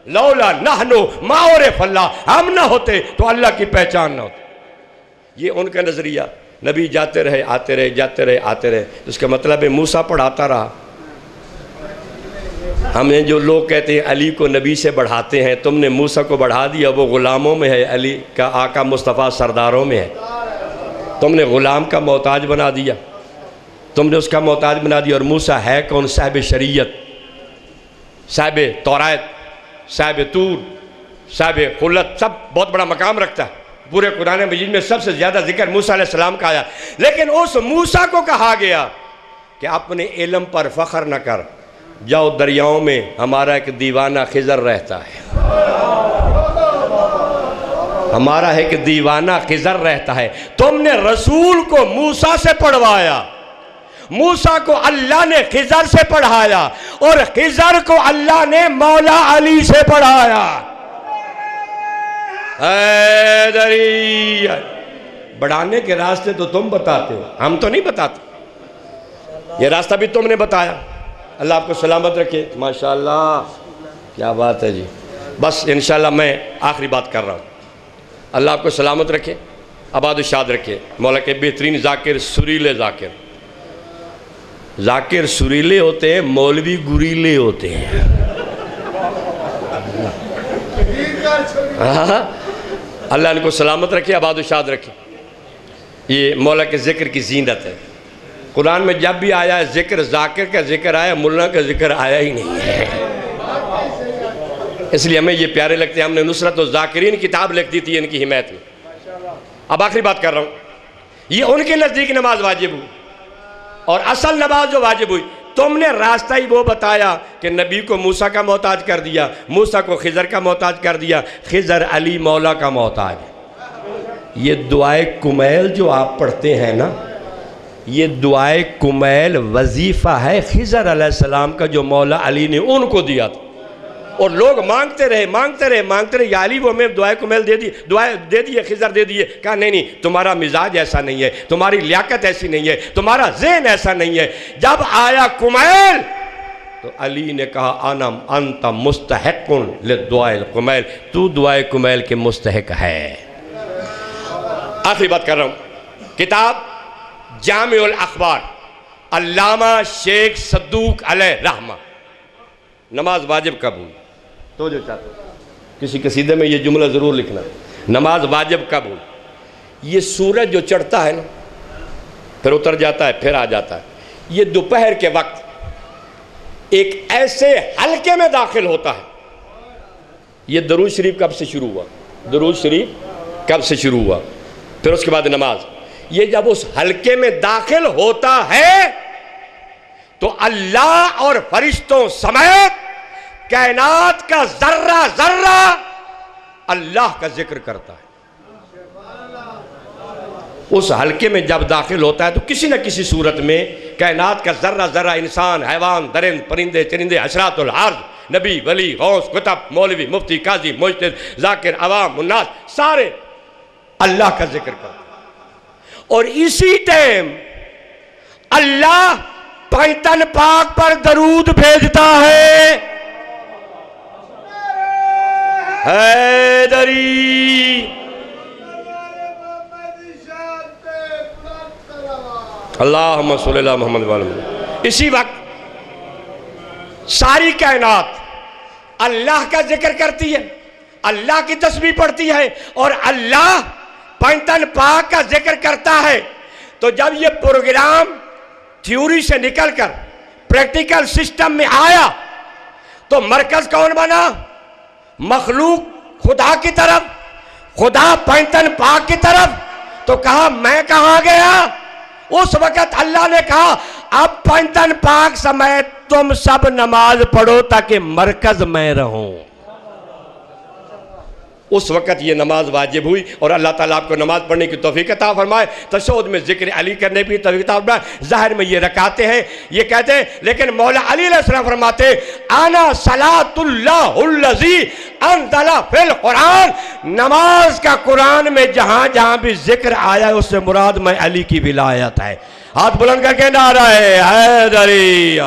لولا نحنو ما عرف اللہ، ہم نہ ہوتے تو اللہ کی پہچان نہ ہوتی۔ یہ ان کا نظریہ۔ نبی جاتے رہے آتے رہے، جاتے رہے آتے رہے، اس کا مطلب ہے موسیٰ پڑھاتا رہا، ہمیں جو لوگ کہتے ہیں علی کو نبی سے بڑھاتے ہیں، تم نے موسیٰ کو بڑھا دیا، وہ غلاموں میں ہے، علی کا آقا مصطفیٰ سرداروں میں ہے۔ تم نے غلام کا محتاج بنا دیا، تم نے اس کا محتاج بنا دیا۔ اور موسیٰ ہے کون؟ صاحب شریعت، صاحب تورات، صاحب طور، صاحب خلت، سب بہت بڑا مقام رکھتا ہے۔ پورے قرآن مجید میں سب سے زیادہ ذکر موسیٰ علیہ السلام کا آیا، لیکن اس موسیٰ کو کہا گیا کہ اپنے علم پر فخر نہ کر، جاؤ دریاؤں میں ہمارا ایک دیوانہ خضر رہتا ہے، ہمارا ایک دیوانہ خضر رہتا ہے۔ تم نے رسول کو موسیٰ سے پڑھوایا، موسیٰ کو اللہ نے خضر سے پڑھایا، اور خضر کو اللہ نے مولا علی سے پڑھایا۔ حیدری، بڑھانے کے راستے تو تم بتاتے ہو، ہم تو نہیں بتاتے، یہ راستہ بھی تم نے بتایا۔ اللہ آپ کو سلامت رکھے۔ ماشاءاللہ، کیا بات ہے جی۔ بس انشاءاللہ میں آخری بات کر رہا ہوں۔ اللہ آپ کو سلامت رکھے، آباد و شاد رکھے۔ مولا کے بہترین ذاکر، سریلے ذاکر، ذاکر سریلے ہوتے ہیں، مولوی گریلے ہوتے ہیں۔ اللہ ان کو سلامت رکھے، آباد و شاد رکھے۔ یہ مولا کے ذکر کی زینت ہے۔ قرآن میں جب بھی آیا ہے ذکر، ذاکر کا ذکر آیا، ملا کا ذکر آیا ہی نہیں ہے۔ اس لیے ہمیں یہ پیارے لگتے ہیں۔ ہم نے نصرت و ذاکرین کتاب لکھ دی تھی ان کی حمایت میں۔ اب آخری بات کر رہا ہوں، یہ ان کے نزدیک نماز واجب ہوئی، اور اصل نماز جو واجب ہوئی، تم نے راستہ ہی وہ بتایا کہ نبی کو موسیٰ کا محتاج کر دیا، موسیٰ کو خضر کا محتاج کر دیا، خضر علی مولا کا محتاج ہے۔ یہ دعائے کمیل جو آپ پڑھتے ہیں نا، یہ دعائے کمیل وظیفہ ہے خضر علیہ السلام کا، جو مولا علی نے ان کو دیا تھا۔ اور لوگ مانگتے رہے، یا علی وہ ہمیں دعائے کمیل دے دی، دعائے دے دیئے، خضر دے دیئے۔ کہا نہیں، تمہارا مزاج ایسا نہیں ہے، تمہاری لیاقت ایسی نہیں ہے، تمہارا ذہن ایسا نہیں ہے۔ جب آیا کمیل تو علی نے کہا انت مستحق لدعائے الکمیل، تو دعائے کمیل کے مستحق ہے۔ آخری بات کر رہا ہوں، کتاب جامع الاخبار، علامہ شیخ صدوق علیہ رحمہ، نماز واجب کب ہوئی؟ تو جو چاہتے کسی قصیدے میں یہ جملہ ضرور لکھنا، نماز واجب کب ہوئی؟ یہ سورج جو چڑھتا ہے نا، پھر اتر جاتا ہے، پھر آ جاتا ہے، یہ دوپہر کے وقت ایک ایسے حلقے میں داخل ہوتا ہے۔ یہ درود شریف کب سے شروع ہوا؟ درود شریف کب سے شروع ہوا؟ پھر اس کے بعد نماز۔ یہ جب اس حلقے میں داخل ہوتا ہے تو اللہ اور فرشتوں سمیت کائنات کا ذرہ ذرہ اللہ کا ذکر کرتا ہے۔ اس حلقے میں جب داخل ہوتا ہے تو کسی نہ کسی صورت میں کائنات کا ذرہ ذرہ، انسان، حیوان، درند، پرندے، چرندے، حشرات الارض، نبی، ولی، غوث، کتب، مولوی، مفتی، قاضی، مجتہد، ذاکر، عوام، الناس، سارے اللہ کا ذکر کرتے ہیں۔ اور اسی ٹائم اللہ پائتن پاک پر درود بھیجتا ہے۔ حیدری، اللہم صلی اللہ محمد وعلی محمد۔ اسی وقت ساری کائنات اللہ کا ذکر کرتی ہے، اللہ کی تسبیح پڑھتی ہے، اور اللہ پائتن پاک کا ذکر کرتا ہے۔ تو جب یہ پروگرام تھیوری سے نکل کر پریکٹیکل سسٹم میں آیا تو مرکز کون بنا؟ مخلوق خدا کی طرف، خدا پائتن پاک کی طرف۔ تو کہا میں کہاں گیا؟ اس وقت اللہ نے کہا اب پائتن پاک سمیت تم سب نماز پڑھو تاکہ مرکز میں رہوں۔ اس وقت یہ نماز واجب ہوئی، اور اللہ تعالیٰ آپ کو نماز پڑھنے کی توفیق عطا فرمائے، تشہد میں ذکر علی کرنے کی توفیق عطا فرمائے۔ ظاہر میں یہ رکعتیں ہیں، یہ کہتے ہیں، لیکن مولا علی علیہ السلام فرماتے انا صلاۃ اللہ الذی انزل فی القرآن، نماز کا قرآن میں جہاں جہاں بھی ذکر آیا ہے اس سے مراد میں علی کی ولایت ہے۔ ہاتھ بلند کر کے نعرہ ہے حیدری۔